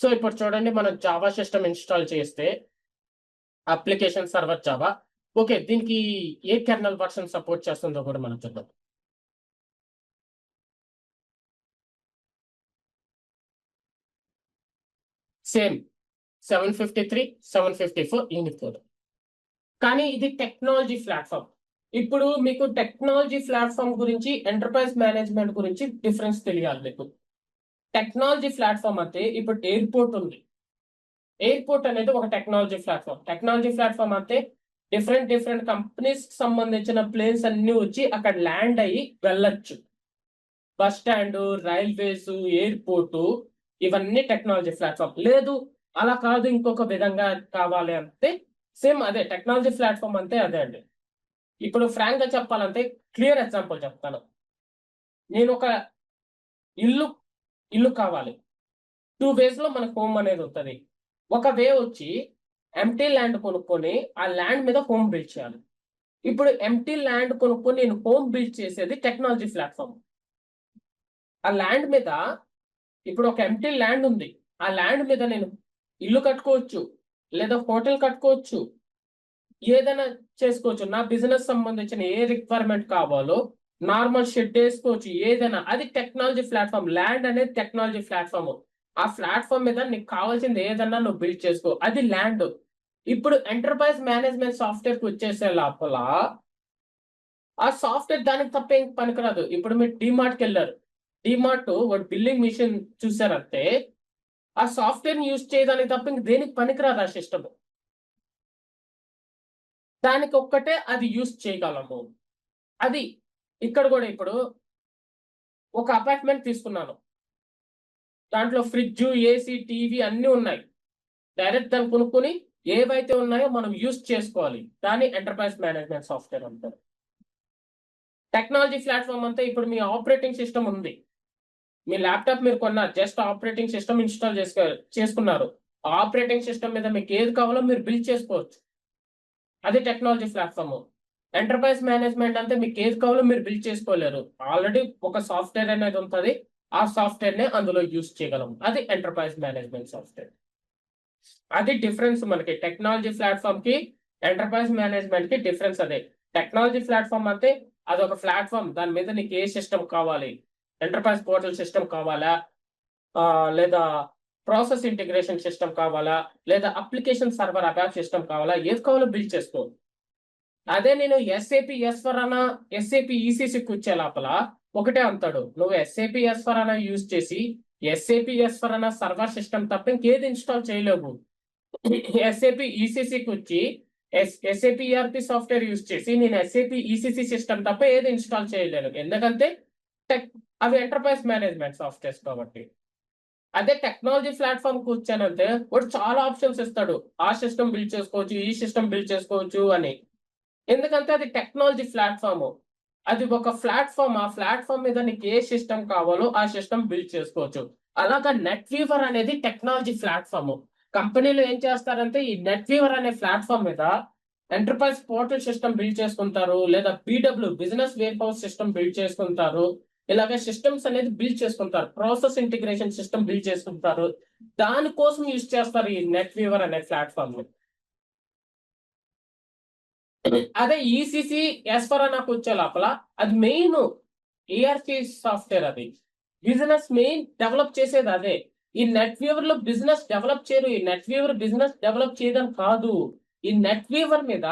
Speaker 1: సో ఇప్పుడు చూడండి, మనం జావా సిస్టమ్ ఇన్స్టాల్ చేస్తే అప్లికేషన్ సర్వర్ జావా. ఓకే, దీనికి ఏ కెర్నల్ వర్షన్ సపోర్ట్ చేస్తుందో కూడా మనం చూద్దాం. Same 753, 754 unique code. కానీ ఇది టెక్నాలజీ ప్లాట్ఫామ్. ఇప్పుడు మీకు టెక్నాలజీ ప్లాట్ఫామ్ గురించి, ఎంటర్ప్రైజ్ మేనేజ్మెంట్ గురించి డిఫరెన్స్ తెలియాలి మీకు. టెక్నాలజీ ప్లాట్ఫామ్ అంటే ఇప్పుడు ఎయిర్పోర్ట్ ఉంది. ఎయిర్పోర్ట్ అనేది ఒక టెక్నాలజీ ప్లాట్ఫామ్. టెక్నాలజీ ప్లాట్ఫామ్ అంటే డిఫరెంట్ కంపెనీస్ సంబంధించిన ప్లేన్స్ అన్ని వచ్చి అక్కడ ల్యాండ్ అయ్యి వెళ్ళొచ్చు. బస్ స్టాండ్, రైల్వేస్, ఎయిర్పోర్ట్, ఇవన్నీ టెక్నాలజీ ప్లాట్ఫామ్. లేదు అలా కాదు, ఇంకొక విధంగా కావాలి అంటే సేమ్ అదే టెక్నాలజీ ప్లాట్ఫామ్ అంటే అదే అండి. ఇప్పుడు ఫ్రాంక్ గా చెప్పాలంటే క్లియర్ ఎగ్జాంపుల్ చెప్తాను. నేను ఒక ఇల్లు కావాలి. 2 ways లో మనకు హోమ్ అనేది ఉంటుంది. ఒక వే వచ్చి ఎంటీ ల్యాండ్ కొనుక్కొని ఆ ల్యాండ్ మీద హోమ్ బిల్డ్ చేయాలి. ఇప్పుడు ఎంటీ ల్యాండ్ కొనుక్కొని నేను హోమ్ బిల్డ్ చేసేది టెక్నాలజీ ప్లాట్ఫామ్. ఆ ల్యాండ్ మీద ఇప్పుడు ఒక ఎంటీ ల్యాండ్ ఉంది, ఆ ల్యాండ్ మీద నేను ఇల్లు కట్టుకోవచ్చు, లేదా హోటల్ కట్టుకోవచ్చు, ఏదైనా చేసుకోవచ్చు. నా బిజినెస్ సంబంధించిన ఏ రిక్వైర్మెంట్ కావాలో నార్మల్ షెడ్ వేసుకోవచ్చు, ఏదైనా. అది టెక్నాలజీ ప్లాట్ఫామ్. ల్యాండ్ అనేది టెక్నాలజీ ప్లాట్ఫామ్. ఆ ప్లాట్ఫామ్ మీద నీకు కావాల్సింది ఏదన్నా నువ్వు బిల్డ్ చేసుకో, అది ల్యాండ్. ఇప్పుడు ఎంటర్ప్రైజ్ మేనేజ్మెంట్ సాఫ్ట్వేర్ కి వచ్చేసే లోపల ఆ సాఫ్ట్వేర్ దానికి తప్ప ఏం పనికిరాదు. ఇప్పుడు మీరు డిమార్ట్కి వెళ్ళారు, డిమార్ట్ వాడు బిల్లింగ్ మిషన్ చూసారంటే ఆ సాఫ్ట్వేర్ ని యూజ్ చేయడానికి తప్ప ఇంక దేనికి పనికిరాదు ఆ సిస్టమ్. దానికి ఒక్కటే అది యూజ్ చేయగలము. అది ఇక్కడ కూడా ఇప్పుడు ఒక అపార్ట్మెంట్ తీసుకున్నాను, దాంట్లో ఫ్రిడ్జ్, ఏసీ, టీవీ అన్ని ఉన్నాయి. డైరెక్ట్ దాన్ని కొనుక్కొని ఏవైతే ఉన్నాయో మనం యూజ్ చేసుకోవాలి. దాన్ని ఎంటర్ప్రైజ్ మేనేజ్మెంట్ సాఫ్ట్వేర్ అంటారు. టెక్నాలజీ ప్లాట్ఫామ్ అంతా ఇప్పుడు మీ ఆపరేటింగ్ సిస్టమ్ ఉంది, మీ ల్యాప్టాప్ మీరు కొన్నారు, జస్ట్ ఆపరేటింగ్ సిస్టమ్ ఇన్స్టాల్ చేసుకున్నారు. ఆపరేటింగ్ సిస్టమ్ మీద మీకు ఏది కావాలో మీరు బిల్డ్ చేసుకోవచ్చు. అది టెక్నాలజీ ప్లాట్ఫామ్. ఎంటర్ప్రైజ్ మేనేజ్మెంట్ అంటే మీకు ఏది కావాలో మీరు బిల్డ్ చేసుకోలేరు. ఆల్రెడీ ఒక సాఫ్ట్వేర్ అనేది ఉంటుంది. ఆ సాఫ్ట్వేర్ నే అందులో యూజ్ చేయగలం. అది ఎంటర్ప్రైజ్ మేనేజ్మెంట్ సాఫ్ట్వేర్. అది డిఫరెన్స్ మనకి టెక్నాలజీ ప్లాట్ఫామ్ కి ఎంటర్ప్రైజ్ మేనేజ్మెంట్ కి డిఫరెన్స్ అదే. టెక్నాలజీ ప్లాట్ఫామ్ అంటే అదొక ప్లాట్ఫామ్, దాని మీద నీకు ఏ సిస్టమ్ కావాలి, ఎంటర్ప్రైజ్ పోర్టల్ సిస్టమ్ కావాలా, లేదా ప్రాసెస్ ఇంటిగ్రేషన్ సిస్టమ్ కావాలా, లేదా అప్లికేషన్ సర్వర్ అబాప్ సిస్టమ్ కావాలా, ఏది కావాలో బిల్డ్ చేసుకో. అదే నేను ఎస్ఏపి ఎస్4 అన్న ఎస్ఏపి ఈసీసీ కూర్చే లోపల ఒకటే అంటాడు, నువ్వు ఎస్ఏపి ఎస్4 అన్న యూజ్ చేసి ఎస్ఏపి ఎస్4 అన్న సర్వర్ సిస్టమ్ తప్ప ఇంకేది ఇన్స్టాల్ చేయలేవు. ఎస్ఏపి ఈసీసీకి వచ్చి ఎస్ఏపి ఈఆర్పి సాఫ్ట్వేర్ యూజ్ చేసి నేను ఎస్ఏపి ఈసీసీ సిస్టమ్ తప్ప ఏది ఇన్స్టాల్ చేయలేను. ఎందుకంటే అవి ఎంటర్ప్రైజ్ మేనేజ్మెంట్ సాఫ్ట్వేర్స్ కాబట్టి. అదే టెక్నాలజీ ప్లాట్ఫామ్ కూర్చానంటే వాడు చాలా ఆప్షన్స్ ఇస్తాడు, ఆ సిస్టమ్ బిల్డ్ చేసుకోవచ్చు, ఈ సిస్టమ్ బిల్డ్ చేసుకోవచ్చు అని. ఎందుకంటే అది టెక్నాలజీ ప్లాట్ఫామ్. అది ఒక ప్లాట్ఫామ్, ఆ ప్లాట్ఫామ్ మీద నీకు ఏ సిస్టమ్ కావాలో ఆ సిస్టమ్ బిల్డ్ చేసుకోవచ్చు. అలాగా నెట్ వీవర్ అనేది టెక్నాలజీ ప్లాట్ఫామ్. కంపెనీలు ఏం చేస్తారంటే ఈ నెట్ వీవర్ అనే ప్లాట్ఫామ్ మీద ఎంటర్ప్రైజ్ పోర్టల్ సిస్టమ్ బిల్డ్ చేసుకుంటారు, లేదా BW business warehouse system build చేసుకుంటారు. ఇలాగే సిస్టమ్స్ అనేది బిల్డ్ చేసుకుంటారు, ప్రాసెస్ ఇంటిగ్రేషన్ సిస్టమ్ బిల్డ్ చేసుకుంటారు. దానికోసం యూజ్ చేస్తారు ఈ నెట్ వీవర్ అనే ప్లాట్ఫామ్. అదే ఈసీసీ ఎస్4 నాకు వచ్చే లోపల అది మెయిన్ ఈఆర్పి సాఫ్ట్వేర్. అది బిజినెస్ మెయిన్ డెవలప్ చేసేది అదే. ఈ నెట్ వీవర్ లో బిజినెస్ డెవలప్ చేయరు. ఈ నెట్ వీవర్ బిజినెస్ డెవలప్ చేయడం కాదు, ఈ నెట్ వీవర్ మీద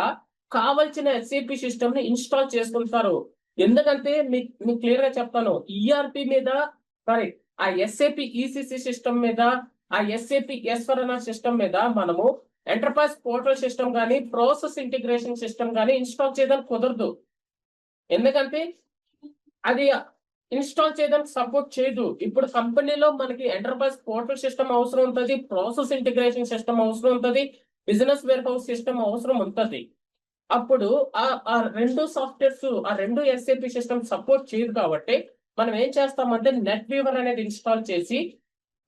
Speaker 1: కావలసిన ఎస్ఏపి సిస్టమ్ ని ఇన్స్టాల్ చేసుకుంటారు. ఎందుకంటే మీకు క్లియర్ గా చెప్తాను, ఈఆర్పి మీద సారీ ఆ ఎస్ఏపి ఈసీసీ సిస్టమ్ మీద, ఆ ఎస్ఏపి ఎస్4 సిస్టమ్ మీద మనము ఎంటర్ప్రైజ్ పోర్టల్ సిస్టమ్ కానీ ప్రాసెస్ ఇంటిగ్రేషన్ సిస్టమ్ కానీ ఇన్స్టాల్ చేయడానికి కుదరదు. ఎందుకంటే అది ఇన్స్టాల్ చేయడానికి సపోర్ట్ చేయదు. ఇప్పుడు కంపెనీలో మనకి ఎంటర్ప్రైజ్ పోర్టల్ సిస్టమ్ అవసరం ఉంటుంది, ప్రాసెస్ ఇంటిగ్రేషన్ సిస్టమ్ అవసరం ఉంటుంది, బిజినెస్ వేర్ హౌస్ సిస్టమ్ అవసరం ఉంటుంది. అప్పుడు ఆ రెండు సాఫ్ట్వేర్స్, ఆ రెండు ఎస్ఏపి సిస్టమ్ సపోర్ట్ చేయదు. కాబట్టి మనం ఏం చేస్తామంటే నెట్ వీవర్ అనేది ఇన్స్టాల్ చేసి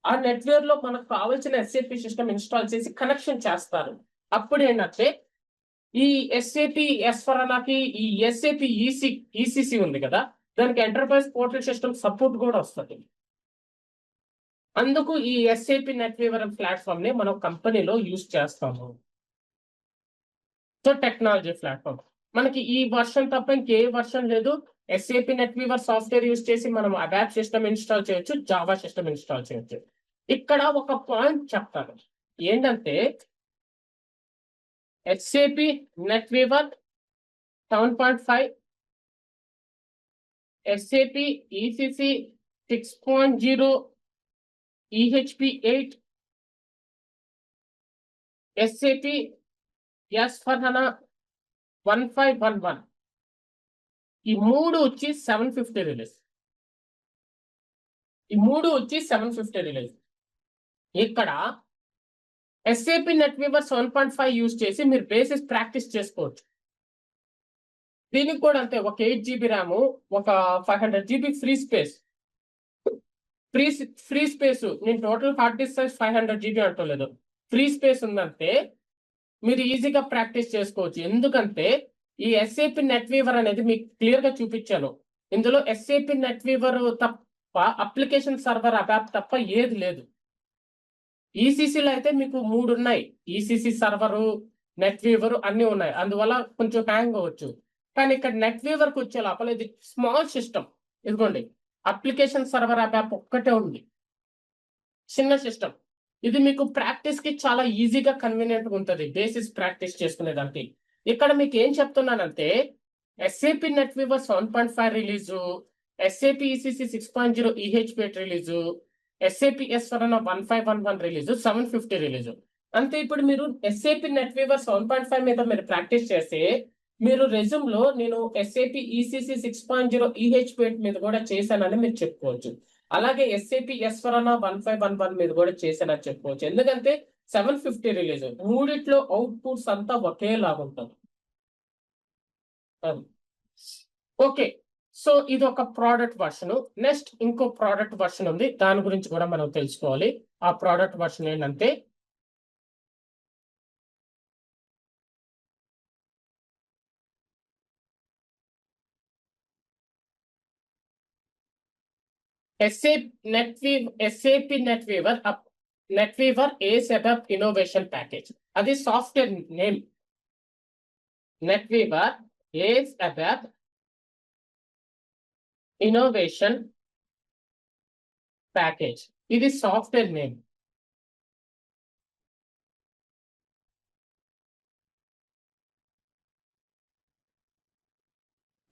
Speaker 1: ఆ నెట్ వీవర్ లో మనకు కావాల్సిన ఎస్ఏపి సిస్టమ్ ఇన్స్టాల్ చేసి కనెక్షన్ చేస్తారు. అప్పుడు ఏంటంటే ఈ ఎస్ఏపి ఎస్4 అన్నకి ఈ ఎస్ఏపి ఈసీసీ ఉంది కదా, దానికి ఎంటర్ప్రైజ్ పోర్టల్ సిస్టమ్ సపోర్ట్ కూడా వస్తుంది. అందుకు ఈ ఎస్ఏపి నెట్ వీవర్ ప్లాట్ఫామ్ ని మనం కంపెనీలో యూజ్ చేస్తాము. సో టెక్నాలజీ ప్లాట్ఫామ్ మనకి ఈ వర్షన్ తప్ప ఇంకే వర్షన్ లేదు. SAP NetWeaver software use చేసి మనం అబాప్ సిస్టమ్ ఇన్స్టాల్ చేయొచ్చు, జావా సిస్టమ్ ఇన్స్టాల్ చేయొచ్చు. ఇక్కడ ఒక పాయింట్ చెప్తాను ఏంటంటే SAP NetWeaver 7.5, SAP ECC 6.0, EHP 8, SAP ఎస్4 1511, ఈ మూడు వచ్చి 750 రిలీజ్. ఈ మూడు వచ్చి 750 రిలీజ్. ఇక్కడ ఎస్ఏపి నెట్ వీవర్ 7.5 యూజ్ చేసి మీరు బేసిస్ ప్రాక్టీస్ చేసుకోవచ్చు. దీనికి కూడా అంతే, ఒక 8 GB ర్యామ్, ఒక 500 GB free space. Free space నేను total hard disk size 500 GB అంటలేదు, ఫ్రీ స్పేస్ ఉందంటే మీరు ఈజీగా ప్రాక్టీస్ చేసుకోవచ్చు. ఎందుకంటే ఈ ఎస్ఏపి నెట్ వీవర్ అనేది మీకు క్లియర్ గా చూపించాను. ఇందులో ఎస్ఏపి నెట్ వీవర్ తప్ప అప్లికేషన్ సర్వర్ అబాప్ తప్ప ఏది లేదు. ఈసీసీలో అయితే మీకు 3 ఉన్నాయి, ఈసీసీ సర్వరు, నెట్ వీవర్ అన్ని ఉన్నాయి, అందువల్ల కొంచెం హ్యాంగ్ అవ్వచ్చు. కానీ ఇక్కడ నెట్ వీవర్ కు వచ్చే లోపల ఇది స్మాల్ సిస్టమ్. ఇదిగోండి, అప్లికేషన్ సర్వర్ అబాప్ ఒక్కటే ఉంది, చిన్న సిస్టమ్. ఇది మీకు ప్రాక్టీస్ కి చాలా ఈజీగా కన్వీనియంట్ గా ఉంటుంది, బేసిస్ ప్రాక్టీస్ చేసుకునేదానికి. ఇక్కడ మీకు ఏం చెప్తున్నానంటే SAP NetWeaver 7.5 release, SAP ECC 6.0 EHP 8 release, SAP ఎస్4 1511 రిలీజు, 750 రిలీజు. అంతే. ఇప్పుడు మీరు ఎస్ఏపి నెట్ వీవర్ 7.5 మీద మీరు ప్రాక్టీస్ చేస్తే మీరు రెజ్యూమ్ లో నేను ఎస్ఏపి ఈసీసీ 6.0 ఈహెచ్పి 8 మీద కూడా చేశానని మీరు చెప్పుకోవచ్చు. అలాగే ఎస్ఏపి ఎస్4 1511 మీద కూడా చేశానని చెప్పుకోవచ్చు. ఎందుకంటే 750 రిలీజ్, మూడిట్లో అవుట్పుట్స్ అంతా ఒకేలాగా ఉంటుంది. ఓకే, సో ఇది ఒక ప్రోడక్ట్ వర్షన్. నెక్స్ట్ ఇంకో ప్రోడక్ట్ వర్షన్ ఉంది, దాని గురించి కూడా మనం తెలుసుకోవాలి. ఆ ప్రోడక్ట్ వర్షన్ ఏంటంటే SAP NetWeaver ASAP innovation package, అది software name. NetWeaver ASAP innovation package, ఇది సాఫ్ట్వేర్ నేమ్.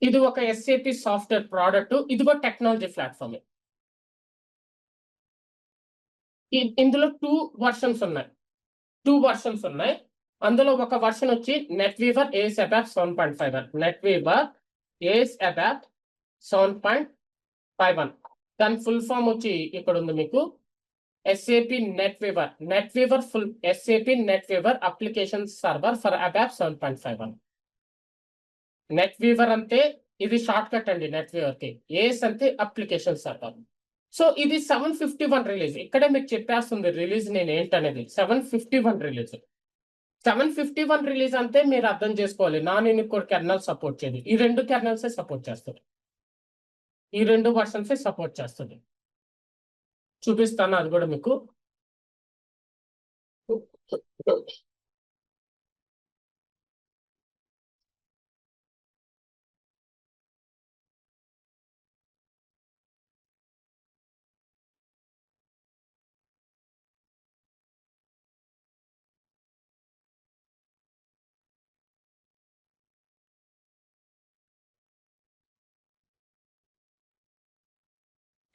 Speaker 1: ఇది ఒక SAP సాఫ్ట్వేర్ ప్రోడక్ట్, ఇది కూడా టెక్నాలజీ ప్లాట్ఫామ్. ఇందులో టూ వర్షన్స్ ఉన్నాయి. అందులో ఒక వర్షన్ వచ్చి NetWeaver ASAP 7.51, NetWeaver ASAP 7.51. దాని ఫుల్ ఫామ్ వచ్చి ఇక్కడ ఉంది మీకు, SAP NetWeaver application server for ABAP 7.51. NetWeaver అంటే ఇది షార్ట్ కట్ అండి NetWeaver కి. ఏస్ అంటే అప్లికేషన్ సర్వర్. సో ఇది 751 రిలీజ్. ఇక్కడే మీకు చెప్పేస్తుంది రిలీజ్ నేను ఏంటనేది. 751 రిలీజ్. 751 రిలీజ్ అంటే మీరు అర్థం చేసుకోవాలి, నాన్ యూనికోడ్ కెర్నల్ సపోర్ట్ చేయదు. ఈ రెండు కెర్నల్సే సపోర్ట్ చేస్తుంది, ఈ రెండు వర్షన్సే సపోర్ట్ చేస్తుంది. చూపిస్తాను అది కూడా మీకు.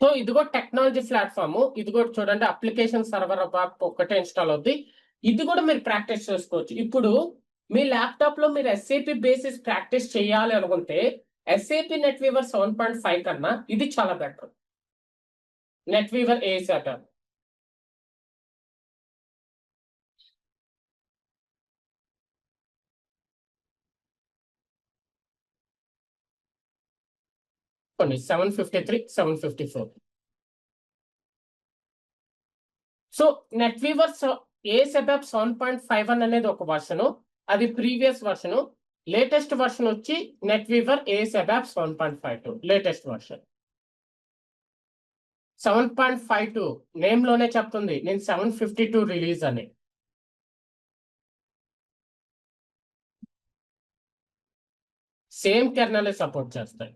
Speaker 1: సో ఇదిగో టెక్నాలజీ ప్లాట్ఫామ్, ఇది కూడా చూడండి, అప్లికేషన్ సర్వర్ ఒక్కటే ఇన్స్టాల్ అవుద్ది. ఇది కూడా మీరు ప్రాక్టీస్ చేసుకోవచ్చు. ఇప్పుడు మీ ల్యాప్టాప్ లో మీరు SAP బేసిస్ ప్రాక్టీస్ చేయాలి అనుకుంటే SAP NetWeaver 7.5 కన్నా ఇది చాలా బెటర్. NetWeaver ASAP. కొన్ని 753, 754. సో NetWeaver ASAP 7.51 అనేది ఒక వర్షను, అది ప్రీవియస్ వర్షను. లేటెస్ట్ వర్షన్ వచ్చి NetWeaver ASAP 7.52, latest version. 7.52 name లోనే చెప్తుంది, నేను 752 రిలీజ్ అని. సేమ్ కెర్నల్ సపోర్ట్ చేస్తాయి.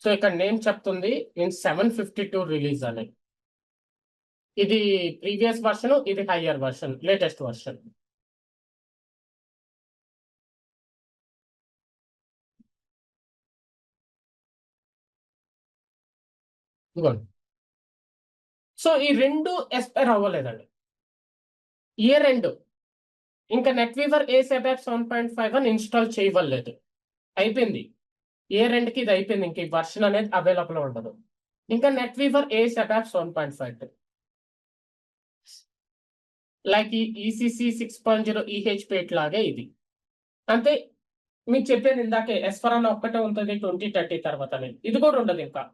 Speaker 1: సో ఇక్కడ నేమ్ చెప్తుంది నేను 752 రిలీజ్ అని. ఇది ప్రీవియస్ వర్షన్, ఇది higher version, latest version. So ఈ రెండు ఎక్స్పైర్ అవ్వలేదండి, ఏ రెండు. ఇంకా NetWeaver ASAP 7.51 ఇన్స్టాల్ చేయవలేదు, అయిపోయింది. ఏ రెండుకి ఇది అయిపోయింది, ఇంక ఈ వర్షన్ అనేది అవైలబుల్ ఉండదు. ఇంకా NetWeaver ASAP 7.52 లైక్ ఈ ECC 6.0 EHP8 లాగే ఇది. అంతే, మీకు చెప్పేది ఇందాకే S4HANA ఒక్కటే ఉంటుంది 2030 తర్వాత. ఇది కూడా ఉండదు. ఇంకా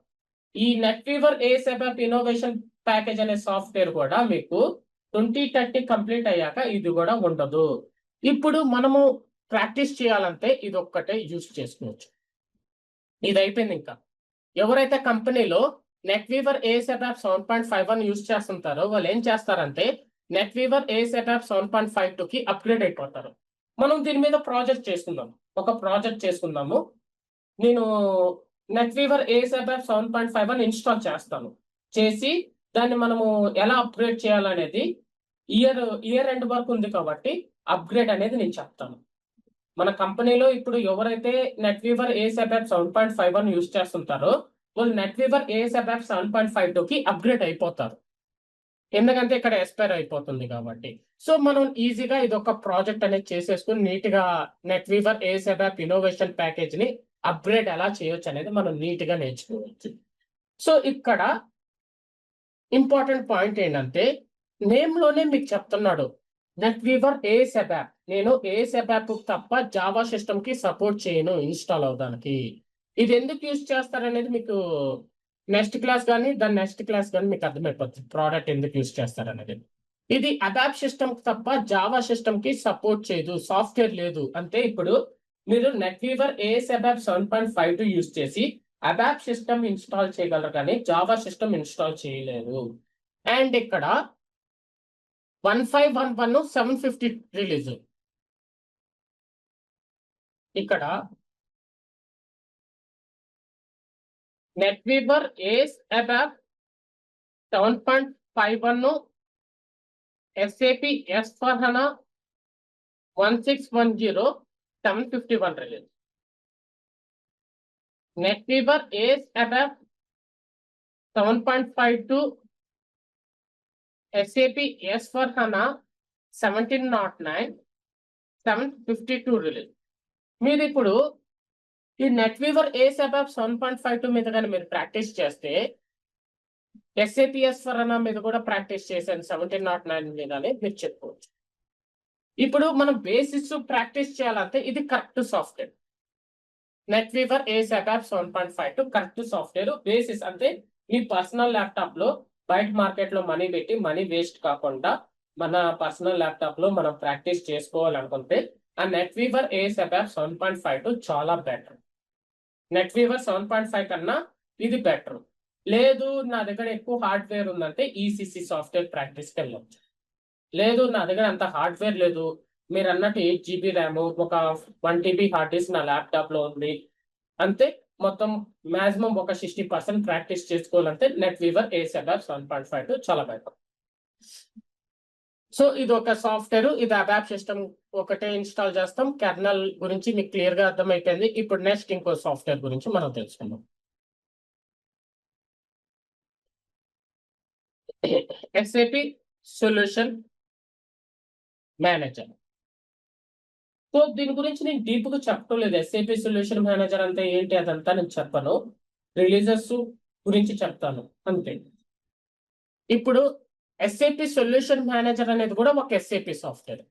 Speaker 1: ఈ NetWeaver ASAP ఇన్నోవేషన్ ప్యాకేజ్ అనే సాఫ్ట్వేర్ కూడా మీకు 2030 కంప్లీట్ అయ్యాక ఇది కూడా ఉండదు. ఇప్పుడు మనము ప్రాక్టీస్ చేయాలంటే ఇది ఒక్కటే యూజ్ చేసుకోవచ్చు. ఇది అయిపోయింది. ఇంకా ఎవరైతే కంపెనీలో NetWeaver ASAP 7.51 యూజ్ చేస్తుంటారో వాళ్ళు ఏం చేస్తారంటే NetWeaver ASAP 7.52 కి అప్గ్రేడ్ అయిపోతారు. మనం దీని మీద ప్రాజెక్ట్ చేసుకుందాం, ఒక ప్రాజెక్ట్ చేసుకుందాము. నేను NetWeaver ASAP 7.51 ఇన్స్టాల్ చేస్తాను. చేసి దాన్ని మనము ఎలా అప్గ్రేడ్ చేయాలనేది ఇయర్ ఎండ్ వరకు ఉంది కాబట్టి అప్గ్రేడ్ అనేది నేను చెప్తాను. మన కంపెనీలో ఇప్పుడు ఎవరైతే NetWeaver ASAP 7.51 యూజ్ చేస్తుంటారో వాళ్ళు NetWeaver ASAP 7.52 కి అప్గ్రేడ్ అయిపోతారు, ఎందుకంటే ఇక్కడ ఎక్స్పైర్ అయిపోతుంది కాబట్టి. సో మనం ఈజీగా ఇది ఒక ప్రాజెక్ట్ అనేది చేసేసుకుని నీట్ గా NetWeaver ASAP ఇన్నోవేషన్ ప్యాకేజ్ ని అప్గ్రేడ్ ఎలా చేయొచ్చు అనేది మనం నీట్ గా నేర్చుకోవచ్చు. సో ఇక్కడ ఇంపార్టెంట్ పాయింట్ ఏంటంటే నేమ్ లోనే మీకు చెప్తున్నాడు NetWeaver ASAP. నేను ASAP తప్ప జావా సిస్టమ్ కి సపోర్ట్ చేయను ఇన్స్టాల్ అవడానికి. ఇది ఎందుకు యూజ్ చేస్తారనేది మీకు నెక్స్ట్ క్లాస్ కానీ దాని నెక్స్ట్ క్లాస్ కానీ మీకు అర్థమైపోతుంది, ప్రోడక్ట్ ఎందుకు యూజ్ చేస్తారనేది. ఇది ABAP సిస్టమ్ తప్ప జావా సిస్టమ్ కి సపోర్ట్ చేయదు, సాఫ్ట్వేర్ లేదు అంటే ఇప్పుడు మీరు NetWeaver ASAP 7.52 యూజ్ చేసి అబాప్ సిస్టమ్ ఇన్స్టాల్ చేయగలరు కానీ జావా సిస్టమ్ ఇన్స్టాల్ చేయలేరు. అండ్ ఇక్కడ 1511 750 రిలీజ్. ఇక్కడ నెట్వీవర్ ఏస్ అబాప్ 7.51, SAP S/4HANA 1610 751 release. NetWeaver ACE ABAP 7.52, SAP S/4HANA 1709 752 release. మీరు ఇప్పుడు ఈ నెట్వీవర్ ఏస్ అబాప్ 7.52 మీద కానీ మీరు ప్రాక్టీస్ చేస్తే SAP S/4HANA మీద కూడా ప్రాక్టీస్ చేశాను 1709 మీద అని మీరు చెప్పుకోవచ్చు. ఇప్పుడు మనం బేసిక్స్ ప్రాక్టీస్ చేయాలంటే ఇది కరెక్ట్ సాఫ్ట్వేర్. నెట్వీవర్ ఏస్ అబాప్ 7.52 కరెక్ట్ సాఫ్ట్వేర్. బేసిస్ అంటే మీ పర్సనల్ ల్యాప్టాప్ లో బయట మార్కెట్ లో మనీ పెట్టి మనీ వేస్ట్ కాకుండా మన పర్సనల్ ల్యాప్టాప్ లో మనం ప్రాక్టీస్ చేసుకోవాలనుకుంటే ఆ నెట్వీవర్ ఏస్ అబాప్ 7.52 చాలా బెటర్. నెట్వీవర్ 7.5 కన్నా ఇది బెటర్. లేదు నా దగ్గర ఎక్కువ హార్డ్వేర్ ఉందంటే ECC సాఫ్ట్వేర్ ప్రాక్టీస్కి వెళ్ళచ్చు. లేదు నా దగ్గర అంత హార్డ్వేర్ లేదు, మీరు అన్నట్టు 8 GB ర్యామ్, ఒక 1 TB హార్డ్ డిస్క్ నా ల్యాప్టాప్ లో ఉంది, అంతే మొత్తం మాక్సిమం ఒక 60% ప్రాక్టీస్ చేసుకోవాలంటే నెట్వీవర్ ఏస్ అబాప్ 7.52 చాలా బెటర్. సో ఇది ఒక సాఫ్ట్వేర్, ఇది అబాప్ సిస్టమ్ ఒకటే ఇన్స్టాల్ చేస్తాం. కెర్నల్ గురించి మీకు క్లియర్ గా అర్థమైపోయింది. ఇప్పుడు నెక్స్ట్ ఇంకో సాఫ్ట్వేర్ గురించి మనం తెలుసుకుందాం. SAP solution manager. సో దీని గురించి నేను డీప్ గా చెప్పడం లేదు. SAP సొల్యూషన్ మేనేజర్ అంటే ఏంటి అదంతా నేను చెప్పను, రిలీజెస్ గురించి చెప్తాను అంతే. ఇప్పుడు SAP సొల్యూషన్ మేనేజర్ అనేది కూడా ఒక SAP సాఫ్ట్వేర్.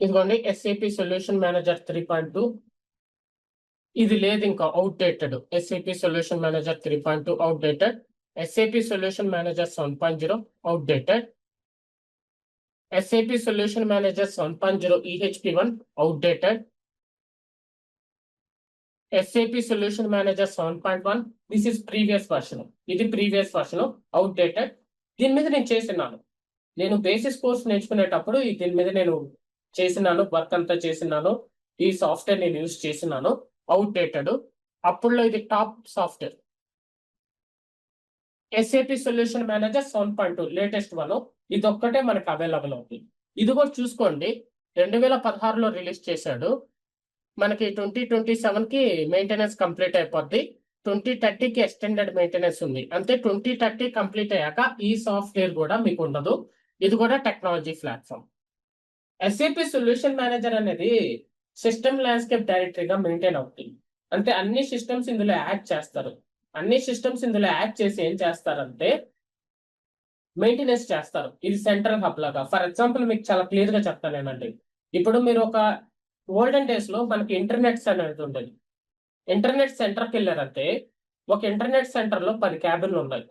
Speaker 1: ఇదిగోండి SAP సొల్యూషన్ మేనేజర్ 3.2. ఇది లేదు ఇంకా, outdated. SAP solution manager 3.2 outdated. SAP solution manager 7.0 outdated. SAP solution manager 7.0 EHP1 outdated. SAP solution manager 7.1 this is previous version. ఇది ప్రీవియస్ వర్షన్, అవుట్డేటెడ్. దీని మీద నేను చేసినాను, నేను బేసిస్ కోర్స్ నేర్చుకునేటప్పుడు దీని మీద నేను చేసినాను, వర్క్ అంతా చేసినాను, ఈ సాఫ్ట్వేర్ నేను యూజ్ చేసినాను. అవుట్డేటెడ్. అప్పుడులో ఇది top software. SAP solution manager 7.2 latest one. ఇది ఒక్కటే మనకు అవైలబుల్ అవుతుంది. ఇది కూడా చూసుకోండి, 2016లో రిలీజ్ చేశాడు. మనకి 2027కి మెయింటెనెన్స్ కంప్లీట్ అయిపోద్ది. 2030కి ఎక్స్టెండెడ్ మెయింటెనెన్స్ ఉంది. అంటే 2030 కంప్లీట్ అయ్యాక ఈ సాఫ్ట్వేర్ కూడా మీకు ఉండదు. ఇది కూడా technology platform. SAP solution manager అనేది సిస్టమ్ ల్యాండ్స్కేప్ డైరెక్టరీగా మెయింటైన్ అవుతుంది. అంటే అన్ని సిస్టమ్స్ ఇందులో యాడ్ చేస్తారు. అన్ని సిస్టమ్స్ ఇందులో యాడ్ చేసి ఏం చేస్తారంటే మెయింటెనెన్స్ చేస్తారు. ఇది సెంట్రల్ హబ్ లాగా. ఫర్ ఎగ్జాంపుల్ మీకు చాలా క్లియర్ గా చెప్తానేనండి. ఇప్పుడు మీరు ఒక ఓల్డెన్ డేస్ లో మనకి ఇంటర్నెట్స్ అనేది ఉండేది. ఇంటర్నెట్ సెంటర్కి వెళ్ళారంటే ఒక ఇంటర్నెట్ సెంటర్ లో 10 క్యాబిన్లు ఉన్నాయి.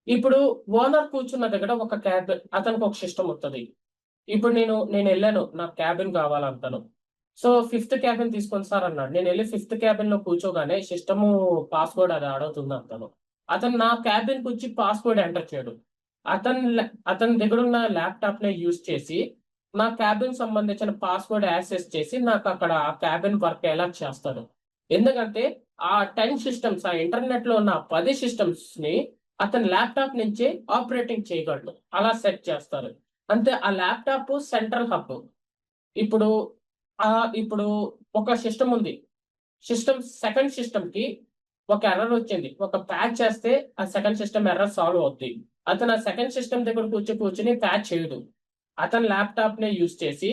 Speaker 1: ఇప్పుడు ఓనర్ కూర్చున్న దగ్గర ఒక క్యాబిన్, అతనికి ఒక సిస్టమ్ వస్తుంది. ఇప్పుడు నేను వెళ్ళాను, నాకు క్యాబిన్ కావాలంటాను. సో 5th క్యాబిన్ తీసుకొని సార్ అన్నాడు. నేను వెళ్ళి 5th క్యాబిన్ లో కూర్చోగానే సిస్టమ్ పాస్వర్డ్ అది అడుగుతుంది అంటాను. అతను నా క్యాబిన్ కు వచ్చి పాస్వర్డ్ ఎంటర్ చేయడు. అతని దగ్గర ఉన్న ల్యాప్టాప్ ని యూజ్ చేసి నా క్యాబిన్ సంబంధించిన పాస్వర్డ్ యాక్సెస్ చేసి నాకు అక్కడ ఆ క్యాబిన్ వర్క్ ఎలా చేస్తాడు. ఎందుకంటే ఆ 10 సిస్టమ్స్, ఆ ఇంటర్నెట్ లో ఉన్న 10 సిస్టమ్స్ ని అతని ల్యాప్టాప్ నుంచే ఆపరేటింగ్ చేయగలడు. అలా సెట్ చేస్తారు. అంతే. ఆ ల్యాప్టాప్ సెంట్రల్ హబ్. ఇప్పుడు ఇప్పుడు ఒక సిస్టమ్ ఉంది. సెకండ్ సిస్టమ్ కి ఒక ఎర్రర్ వచ్చింది, ఒక ప్యాచ్ చేస్తే ఆ సెకండ్ సిస్టమ్ ఎర్రర్ సాల్వ్ అవుతుంది. అతను ఆ సెకండ్ సిస్టమ్ దగ్గర కూర్చొని ప్యాచ్ చేయడు. అతని ల్యాప్టాప్ ని యూజ్ చేసి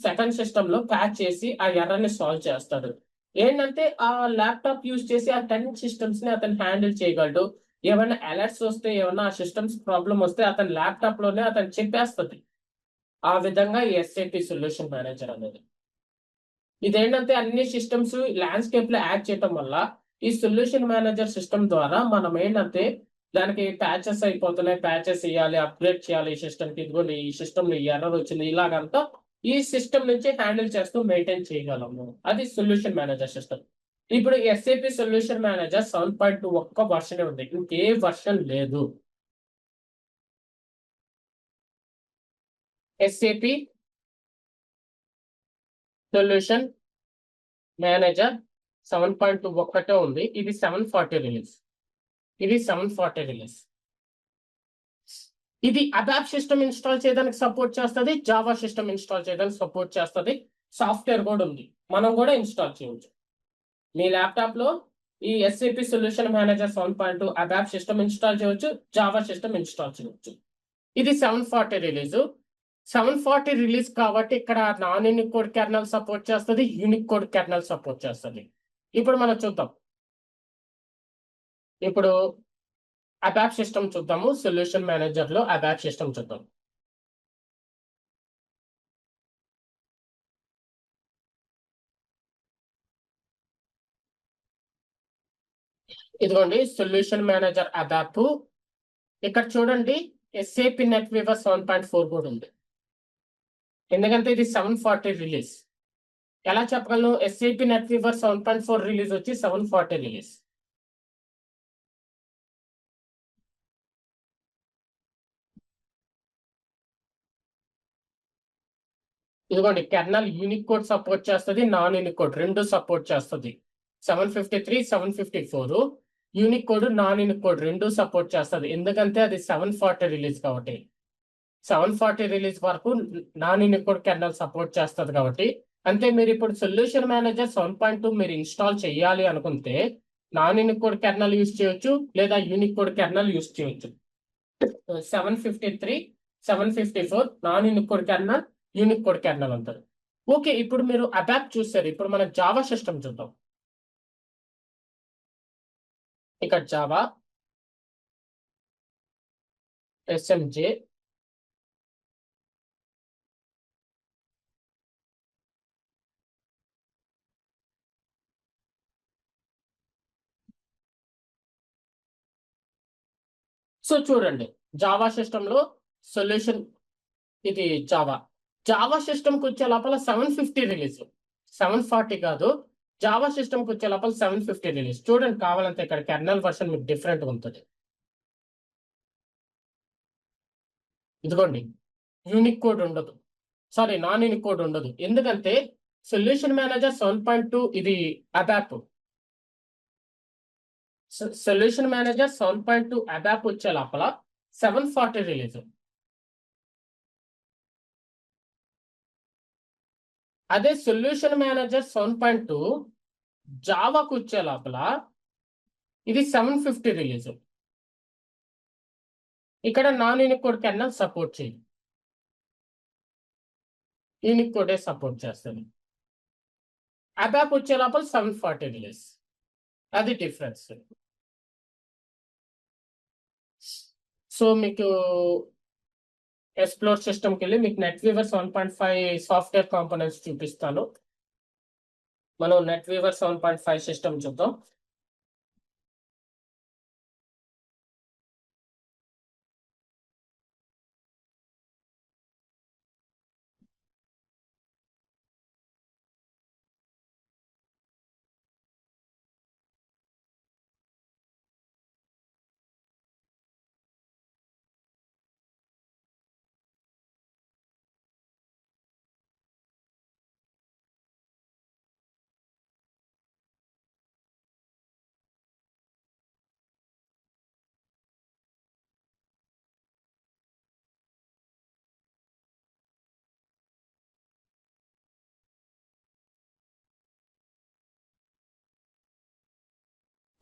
Speaker 1: సెకండ్ సిస్టమ్ లో ప్యాచ్ చేసి ఆ ఎర్రర్ ని సాల్వ్ చేస్తాడు. ఏంటంటే ఆ ల్యాప్టాప్ యూజ్ చేసి ఆ 10 సిస్టమ్స్ ని అతను హ్యాండిల్ చేయగలడు. ఏమైనా అలర్ట్స్ వస్తే, ఏమైనా ఆ సిస్టమ్స్ ప్రాబ్లం వస్తే అతని ల్యాప్టాప్ లోనే అతను చెప్పేస్తుంది. ఆ విధంగా ఈ SAP సొల్యూషన్ మేనేజర్ అనేది. ఇదేంటంటే అన్ని సిస్టమ్స్ ల్యాండ్స్కేప్ లో యాడ్ చేయటం వల్ల ఈ సొల్యూషన్ మేనేజర్ సిస్టమ్ ద్వారా మనం ఏంటంటే దానికి ప్యాచెస్ అయిపోతున్నాయి, ప్యాచెస్ ఇవ్వాలి, అప్గ్రేడ్ చేయాలి ఈ సిస్టమ్కి, ఇదిగోండి ఈ సిస్టమ్ లో ఎర్రర్ వచ్చింది, ఇలాగంతా ఈ సిస్టమ్ నుంచి హ్యాండిల్ చేస్తూ మెయింటైన్ చేయగలము. అది సొల్యూషన్ మేనేజర్ సిస్టమ్. ఇప్పుడు ఎస్ఏపి సొల్యూషన్ మేనేజర్ 7.2 ఒక్క వర్షన్ ఉంది, ఇంకే వర్షన్ లేదు. ఎస్ఏపి సొల్యూషన్ మేనేజర్ 7.2 ఒక్కటే ఉంది. ఇది 740 రిలీజ్. ఇది 740 రిలీజ్. ఇది అడాప్ సిస్టమ్ ఇన్స్టాల్ చేయడానికి సపోర్ట్ చేస్తుంది, జావా సిస్టమ్ ఇన్స్టాల్ చేయడానికి సపోర్ట్ చేస్తుంది. సాఫ్ట్వేర్ కూడా ఉంది, మనం కూడా ఇన్స్టాల్ చేయవచ్చు. మీ ల్యాప్టాప్ లో ఈ SAP solution manager 7.2 ABAP system install చేయవచ్చు, జావా సిస్టమ్ ఇన్స్టాల్ చేయవచ్చు. ఇది 740 రిలీజ్. 740 రిలీజ్ కాబట్టి ఇక్కడ non Unicode kernel support చేస్తుంది, యూనిక్ కోడ్ కెర్నల్ సపోర్ట్ చేస్తుంది. ఇప్పుడు మనం చూద్దాం. ఇప్పుడు అడాప్ సిస్టమ్ చూద్దాము. సొల్యూషన్ మేనేజర్ లో అడాప్ సిస్టమ్ చూద్దాం. ఇదిగోండి సొల్యూషన్ మేనేజర్ అడాప్. ఇక్కడ చూడండి ఎస్ఏపి నెట్ వీవర్ 7.4 కూడా ఉంది, ఎందుకంటే ఇది 740 రిలీజ్. ఎలా చెప్పగలను? ఎస్ఏపి నెట్ వీవర్ 7.4 రిలీజ్ వచ్చి 740 రిలీజ్. ఇదిగోండి కెర్నల్ యూనిక్ కోడ్ సపోర్ట్ చేస్తుంది, నాన్ యూనిక్ కోడ్ రెండు సపోర్ట్ చేస్తుంది. 753, 754 unique code, non unique code రెండు సపోర్ట్ చేస్తుంది, ఎందుకంటే అది 740 రిలీజ్ కాబట్టి. 740 రిలీజ్ వరకు non Unicode kernel support చేస్తుంది కాబట్టి. అంటే మీరు ఇప్పుడు సొల్యూషన్ మేనేజర్ 7.2 మీరు ఇన్స్టాల్ చేయాలి అనుకుంటే non Unicode kernel use చేయొచ్చు, లేదా యూనిక్ కోడ్ కెర్నల్ యూస్ చేయొచ్చు. 753, 754 non Unicode kernel, unique code kernel అంటారు. ఓకే, ఇప్పుడు మీరు అడాప్ చూసారు. ఇప్పుడు మనం జావా సిస్టమ్ చూద్దాం. ఇక్కడ జావా ఎస్ఎంజే సో చూడండి జావా సిస్టమ్ లో సొల్యూషన్, ఇది జావా సిస్టమ్ కి వచ్చే లోపల 750 రిలీజ్, 740 కాదు. జావా సిస్టమ్ కి వచ్చే లోపల 750 రిలీజ్. చూడండి కావాలంటే ఇక్కడ కెర్నల్ వర్షన్ మీకు డిఫరెంట్ ఉంటుంది. ఇదిగోండి యూనిక్ కోడ్ ఉండదు, సారీ నాన్ యూనిక్ కోడ్ ఉండదు, ఎందుకంటే సొల్యూషన్ మేనేజర్ 7.2 ఇది అడాప్. సొల్యూషన్ మేనేజర్ 7.2 అడాప్ వచ్చే లోపల 740 రిలీజ్. అదే సొల్యూషన్ మేనేజర్ 7.2 జావాకు వచ్చే లోపల ఇది 750 రిలీజ్. ఇక్కడ non Unicode kernel support చేయదు, యూనిక్ కోడే సపోర్ట్ చేస్తుంది. అడాప్ వచ్చే లోపల 740 రిలీజ్, అది డిఫరెన్స్. సో మీకు ఎక్స్ప్లోర్ సిస్టమ్కి వెళ్ళి మీకు నెట్ వీవర్ 7.5 సాఫ్ట్వేర్ కాంపోనెంట్స్ చూపిస్తాను. మనం నెట్ వీవర్ 7.5 సిస్టమ్ చూద్దాం.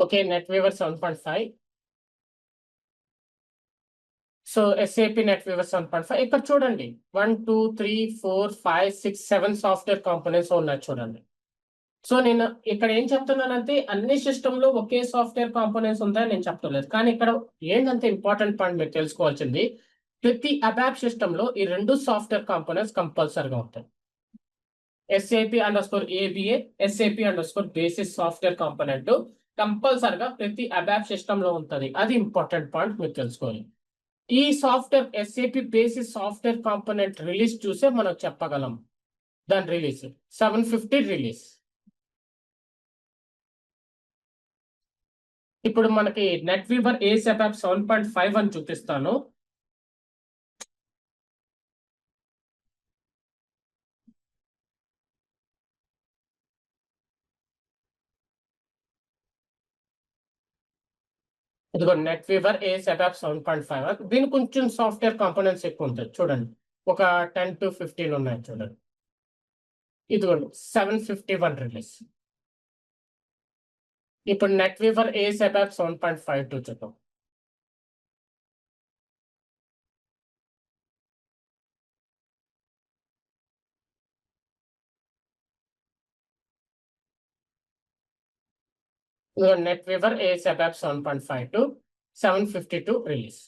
Speaker 1: Okay, NetWeaver 7.5. So SAP NetWeaver 7.5. ఇక్కడ చూడండి 1 2 3 4 5 6 7 సాఫ్ట్వేర్ కాంపోనెంట్స్ ఉన్నాయి చూడండి. సో నేను ఇక్కడ ఏం చెప్తున్నానంటే అన్ని సిస్టమ్ లో ఒకే సాఫ్ట్వేర్ కాంపోనెంట్స్ ఉంటాయని నేను చెప్పలేదు, కానీ ఇక్కడ ఏంటంటే ఇంపార్టెంట్ పాయింట్ మీరు తెలుసుకోవాల్సింది, ప్రతి అడాప్ సిస్టమ్ లో ఈ రెండు సాఫ్ట్వేర్ కాంపోనెంట్స్ కంపల్సరీగా ఉంటాయి. SAP_ABA, SAP_Basis సాఫ్ట్వేర్ కాంపోనెంట్, కంపల్సరిగా ప్రతి అబాప్ సిస్టమ్ లో ఉంటుంది. అది ఇంపార్టెంట్ పాయింట్ మీరు తెలుసుకోవాలి. ఈ software SAP basis software component release చూసే మనం చెప్పగలం దాని రిలీజ్ 750 రిలీజ్. ఇప్పుడు మనకి నెట్ వీవర్ ఏసెప్యాప్ 7.5 అని చూపిస్తాను. ఇదిగో నెట్ వీవర్ ఏసెప్యాప్ 7.5. దీని కొంచెం సాఫ్ట్వేర్ కాంపోనెంట్స్ ఎక్కువ ఉంటాయి చూడండి. ఒక 10 to 15 ఉన్నాయి చూడండి. ఇదిగోండి 751 రిలీజ్. ఇప్పుడు నెట్ వీవర్ ఏసెప్యాప్ 7.52 చూద్దాం. NetWeaver AS ABAP 7.52 752 release.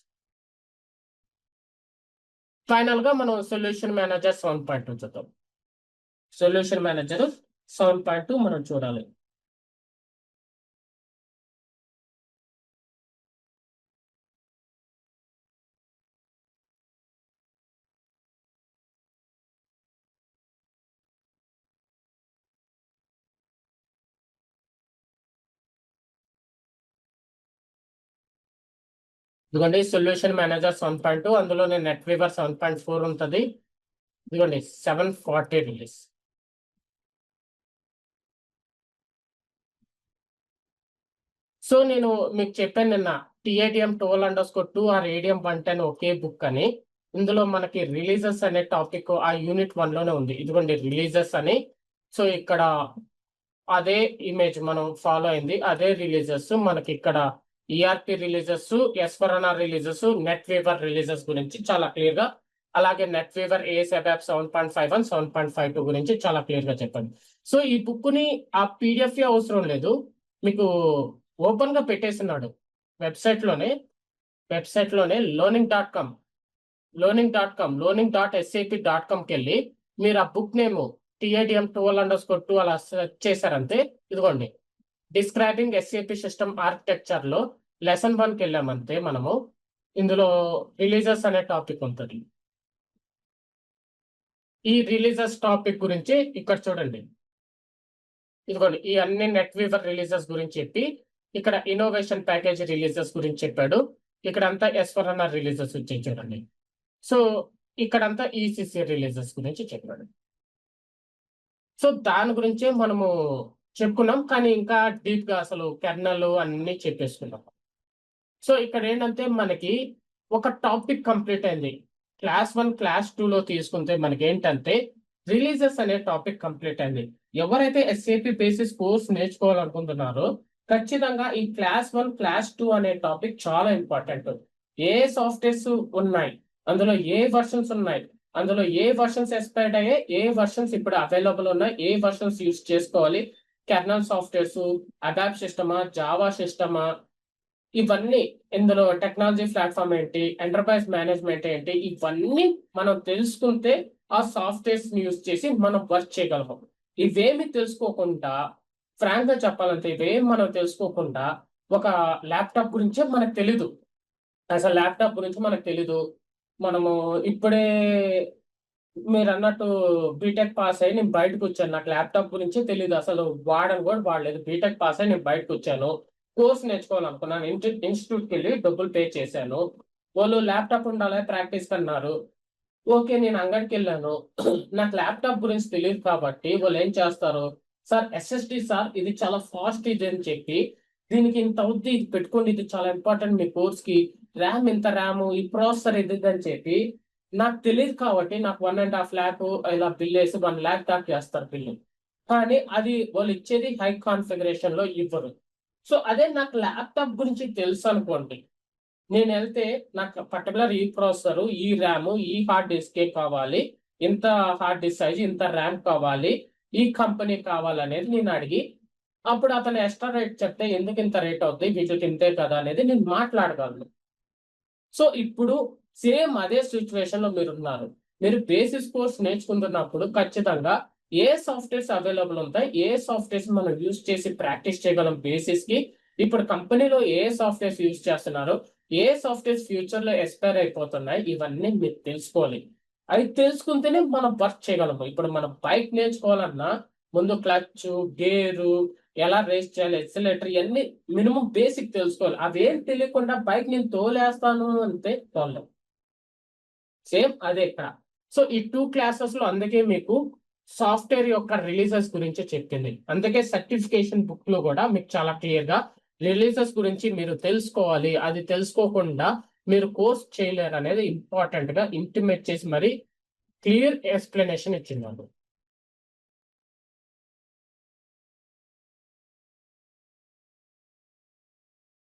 Speaker 1: Final గా మనం సొల్యూషన్ మేనేజర్ 7.2 చూద్దాం. సొల్యూషన్ మేనేజర్ 7.2 మనం చూడాలి. ఇదిగోండి సొల్యూషన్ మేనేజర్ 7.2, అందులోనే నెట్ వీవర్ 7.4 ఉంటుంది. ఇదిగోండి 740 రిలీజ్. సో నేను మీకు చెప్పాను నిన్న TADM 12_2 ఆర్ ADM 110 ఒకే బుక్ అని. ఇందులో మనకి రిలీజెస్ అనే టాపిక్ ఆ యూనిట్ 1 లోనే ఉంది. ఇదిగోండి రిలీజెస్ అని. సో ఇక్కడ అదే ఇమేజ్ మనం ఫాలో అయింది, అదే రిలీజెస్ మనకి ఇక్కడ ERP releases, S4HANA releases, NetWeaver releases గురించి చాలా క్లియర్ గా, అలాగే నెట్ వీవర్ ఏసెప్యాప్ 7.51 7.52 గురించి చాలా క్లియర్ గా చెప్పండి. సో ఈ బుక్ ని ఆ PDF అవసరం లేదు, మీకు ఓపెన్ గా పెట్టేస్తున్నాడు వెబ్సైట్ లోనే learning.com learning.sap.com వెళ్ళి మీరు ఆ బుక్ నేమ్ TADM 12_2 అలా సెర్చ్ చేశారంటే ఇదిగోండి డిస్క్రైబింగ్ SAP సిస్టమ్ ఆర్కిటెక్చర్ లో లెసన్ 1కి వెళ్ళామంటే మనము ఇందులో రిలీజెస్ అనే టాపిక్ ఉంటుంది. ఈ రిలీజెస్ టాపిక్ గురించి ఇక్కడ చూడండి. ఇదిగోండి ఈ అన్ని నెట్ వీవర్ రిలీజెస్ గురించి చెప్పి, ఇక్కడ ఇన్నోవేషన్ ప్యాకేజ్ రిలీజెస్ గురించి చెప్పాడు. ఇక్కడంతా S4HANA రిలీజెస్ వచ్చి చూడండి. సో ఇక్కడంతా ECC రిలీజెస్ గురించి చెప్పాడు. సో దాని గురించే మనము చెప్పుకున్నాం, కానీ ఇంకా డీప్ గా అసలు కెర్నల్ అన్ని చెప్పేసుకున్నాం. సో ఇక్కడ ఏంటంటే మనకి ఒక టాపిక్ కంప్లీట్ అయింది. క్లాస్ 1 క్లాస్ 2 లో తీసుకుంటే మనకి ఏంటంటే రిలీజెస్ అనే టాపిక్ కంప్లీట్ అయింది. ఎవరైతే SAP బేసిస్ కోర్స్ నేర్చుకోవాలనుకుంటున్నారో ఖచ్చితంగా ఈ క్లాస్ 1 క్లాస్ 2 అనే టాపిక్ చాలా ఇంపార్టెంట్. ఏ సాఫ్ట్వేర్స్ ఉన్నాయి, అందులో ఏ వర్షన్స్ ఉన్నాయి, అందులో ఏ వర్షన్స్ ఎక్స్పైర్డ్ అయ్యాయి, ఏ వర్షన్స్ ఇప్పుడు అవైలబుల్ ఉన్నాయి, ఏ వర్షన్స్ యూజ్ చేసుకోవాలి, కెర్నల్ సాఫ్ట్వేర్స్, అడాప్ సిస్టమా, జావా సిస్టమా, ఇవన్నీ ఇందులో టెక్నాలజీ ప్లాట్ఫామ్ ఏంటి, ఎంటర్ప్రైజ్ మేనేజ్మెంట్ ఏంటి, ఇవన్నీ మనం తెలుసుకుంటే ఆ సాఫ్ట్వేర్స్ ని యూజ్ చేసి మనం వర్క్ చేయగలము. ఇవేమి తెలుసుకోకుండా, ఫ్రాంక్ గా చెప్పాలంటే ఇవేమి మనం తెలుసుకోకుండా ఒక ల్యాప్టాప్ గురించే మనకు తెలీదు. అసలు ల్యాప్టాప్ గురించి మనకు తెలీదు. మనము ఇప్పుడే మీరు అన్నట్టు బీటెక్ పాస్ అయ్యి నేను బయటకు వచ్చాను, నాకు ల్యాప్టాప్ గురించే తెలియదు, అసలు వాడని కూడా వాడలేదు. బీటెక్ పాస్ అయ్యి నేను బయటకు వచ్చాను, కోర్స్ నేర్చుకోవాలనుకున్నాను, ఇన్స్టిట్యూట్కి వెళ్ళి డబ్బులు పే చేశాను. వాళ్ళు ల్యాప్టాప్ ఉండాలి ప్రాక్టీస్ అన్నారు. ఓకే నేను అంగడికి వెళ్ళాను, నాకు ల్యాప్టాప్ గురించి తెలియదు కాబట్టి వాళ్ళు ఏం చేస్తారు, సార్ SSD సార్ ఇది చాలా ఫాస్ట్ ఇది అని చెప్పి, దీనికి ఇంత అవుద్ది, ఇది పెట్టుకోండి, ఇది చాలా ఇంపార్టెంట్ మీ కోర్స్ కి, ర్యామ్ ఇంత ర్యామ్, ఈ ప్రాసెసర్ ఇది అని చెప్పి, నాకు తెలియదు కాబట్టి నాకు 1.5 lakh ఇలా బిల్ వేసి 1 lakh దాకా చేస్తారు బిల్లు. కానీ అది వాళ్ళు ఇచ్చేది హై కాన్ఫిగరేషన్ లో ఇవ్వరు. సో అదే నాకు ల్యాప్టాప్ గురించి తెలుసు అనుకోండి, నేను వెళ్తే నాకు పర్టికులర్ ఈ ప్రాసెసర్, ఈ ర్యామ్, ఈ హార్డ్ డిస్క్ కావాలి, ఇంత హార్డ్ డిస్క్ సైజ్, ఇంత ర్యామ్ కావాలి, ఈ కంపెనీ కావాలనేది నేను అడిగి, అప్పుడు అతను ఎక్స్ట్రా రేట్ చెప్తే ఎందుకు ఇంత రేట్ అవుతుంది, వీటికి ఇంతే కదా అనేది నేను మాట్లాడగలను. సో ఇప్పుడు సేమ్ అదే సిచ్యువేషన్ లో మీరు ఉన్నారు. మీరు బేసిస్ కోర్స్ నేర్చుకుంటున్నప్పుడు ఖచ్చితంగా ఏ సాఫ్ట్వేర్స్ అవైలబుల్ ఉంటాయి, ఏ సాఫ్ట్వేర్స్ మనం యూజ్ చేసి ప్రాక్టీస్ చేయగలం బేసిస్ కి, ఇప్పుడు కంపెనీలో ఏ సాఫ్ట్వేర్స్ యూజ్ చేస్తున్నారు, ఏ సాఫ్ట్వేర్స్ ఫ్యూచర్ లో ఎక్స్పైర్ అయిపోతున్నాయి, ఇవన్నీ మీరు తెలుసుకోవాలి. అవి తెలుసుకుంటేనే మనం వర్క్ చేయగలము. ఇప్పుడు మనం బైక్ నేర్చుకోవాలన్నా ముందు క్లచ్, గేరు, ఎలా రేస్ చేయాలి, ఎక్సిలేటర్, ఇవన్నీ మినిమం బేసిక్ తెలుసుకోవాలి. అవేం తెలియకుండా బైక్ నేను తోలేస్తాను అంటే తోలలేం. సేమ్ అదే ఇక్కడ. సో ఈ 2 క్లాసెస్ లో అందుకే మీకు సాఫ్ట్వేర్ యొక్క రిలీజెస్ గురించి చెప్పింది. అందుకే సర్టిఫికేషన్ బుక్ లో కూడా మీకు చాలా క్లియర్ గా రిలీజెస్ గురించి మీరు తెలుసుకోవాలి. అది తెలుసుకోకుండా మీరు కోర్స్ చేయలేరు అనేది ఇంపార్టెంట్ గా ఇంటిమేట్ చేసి మరి క్లియర్ ఎక్స్ప్లెనేషన్ ఇచ్చింది.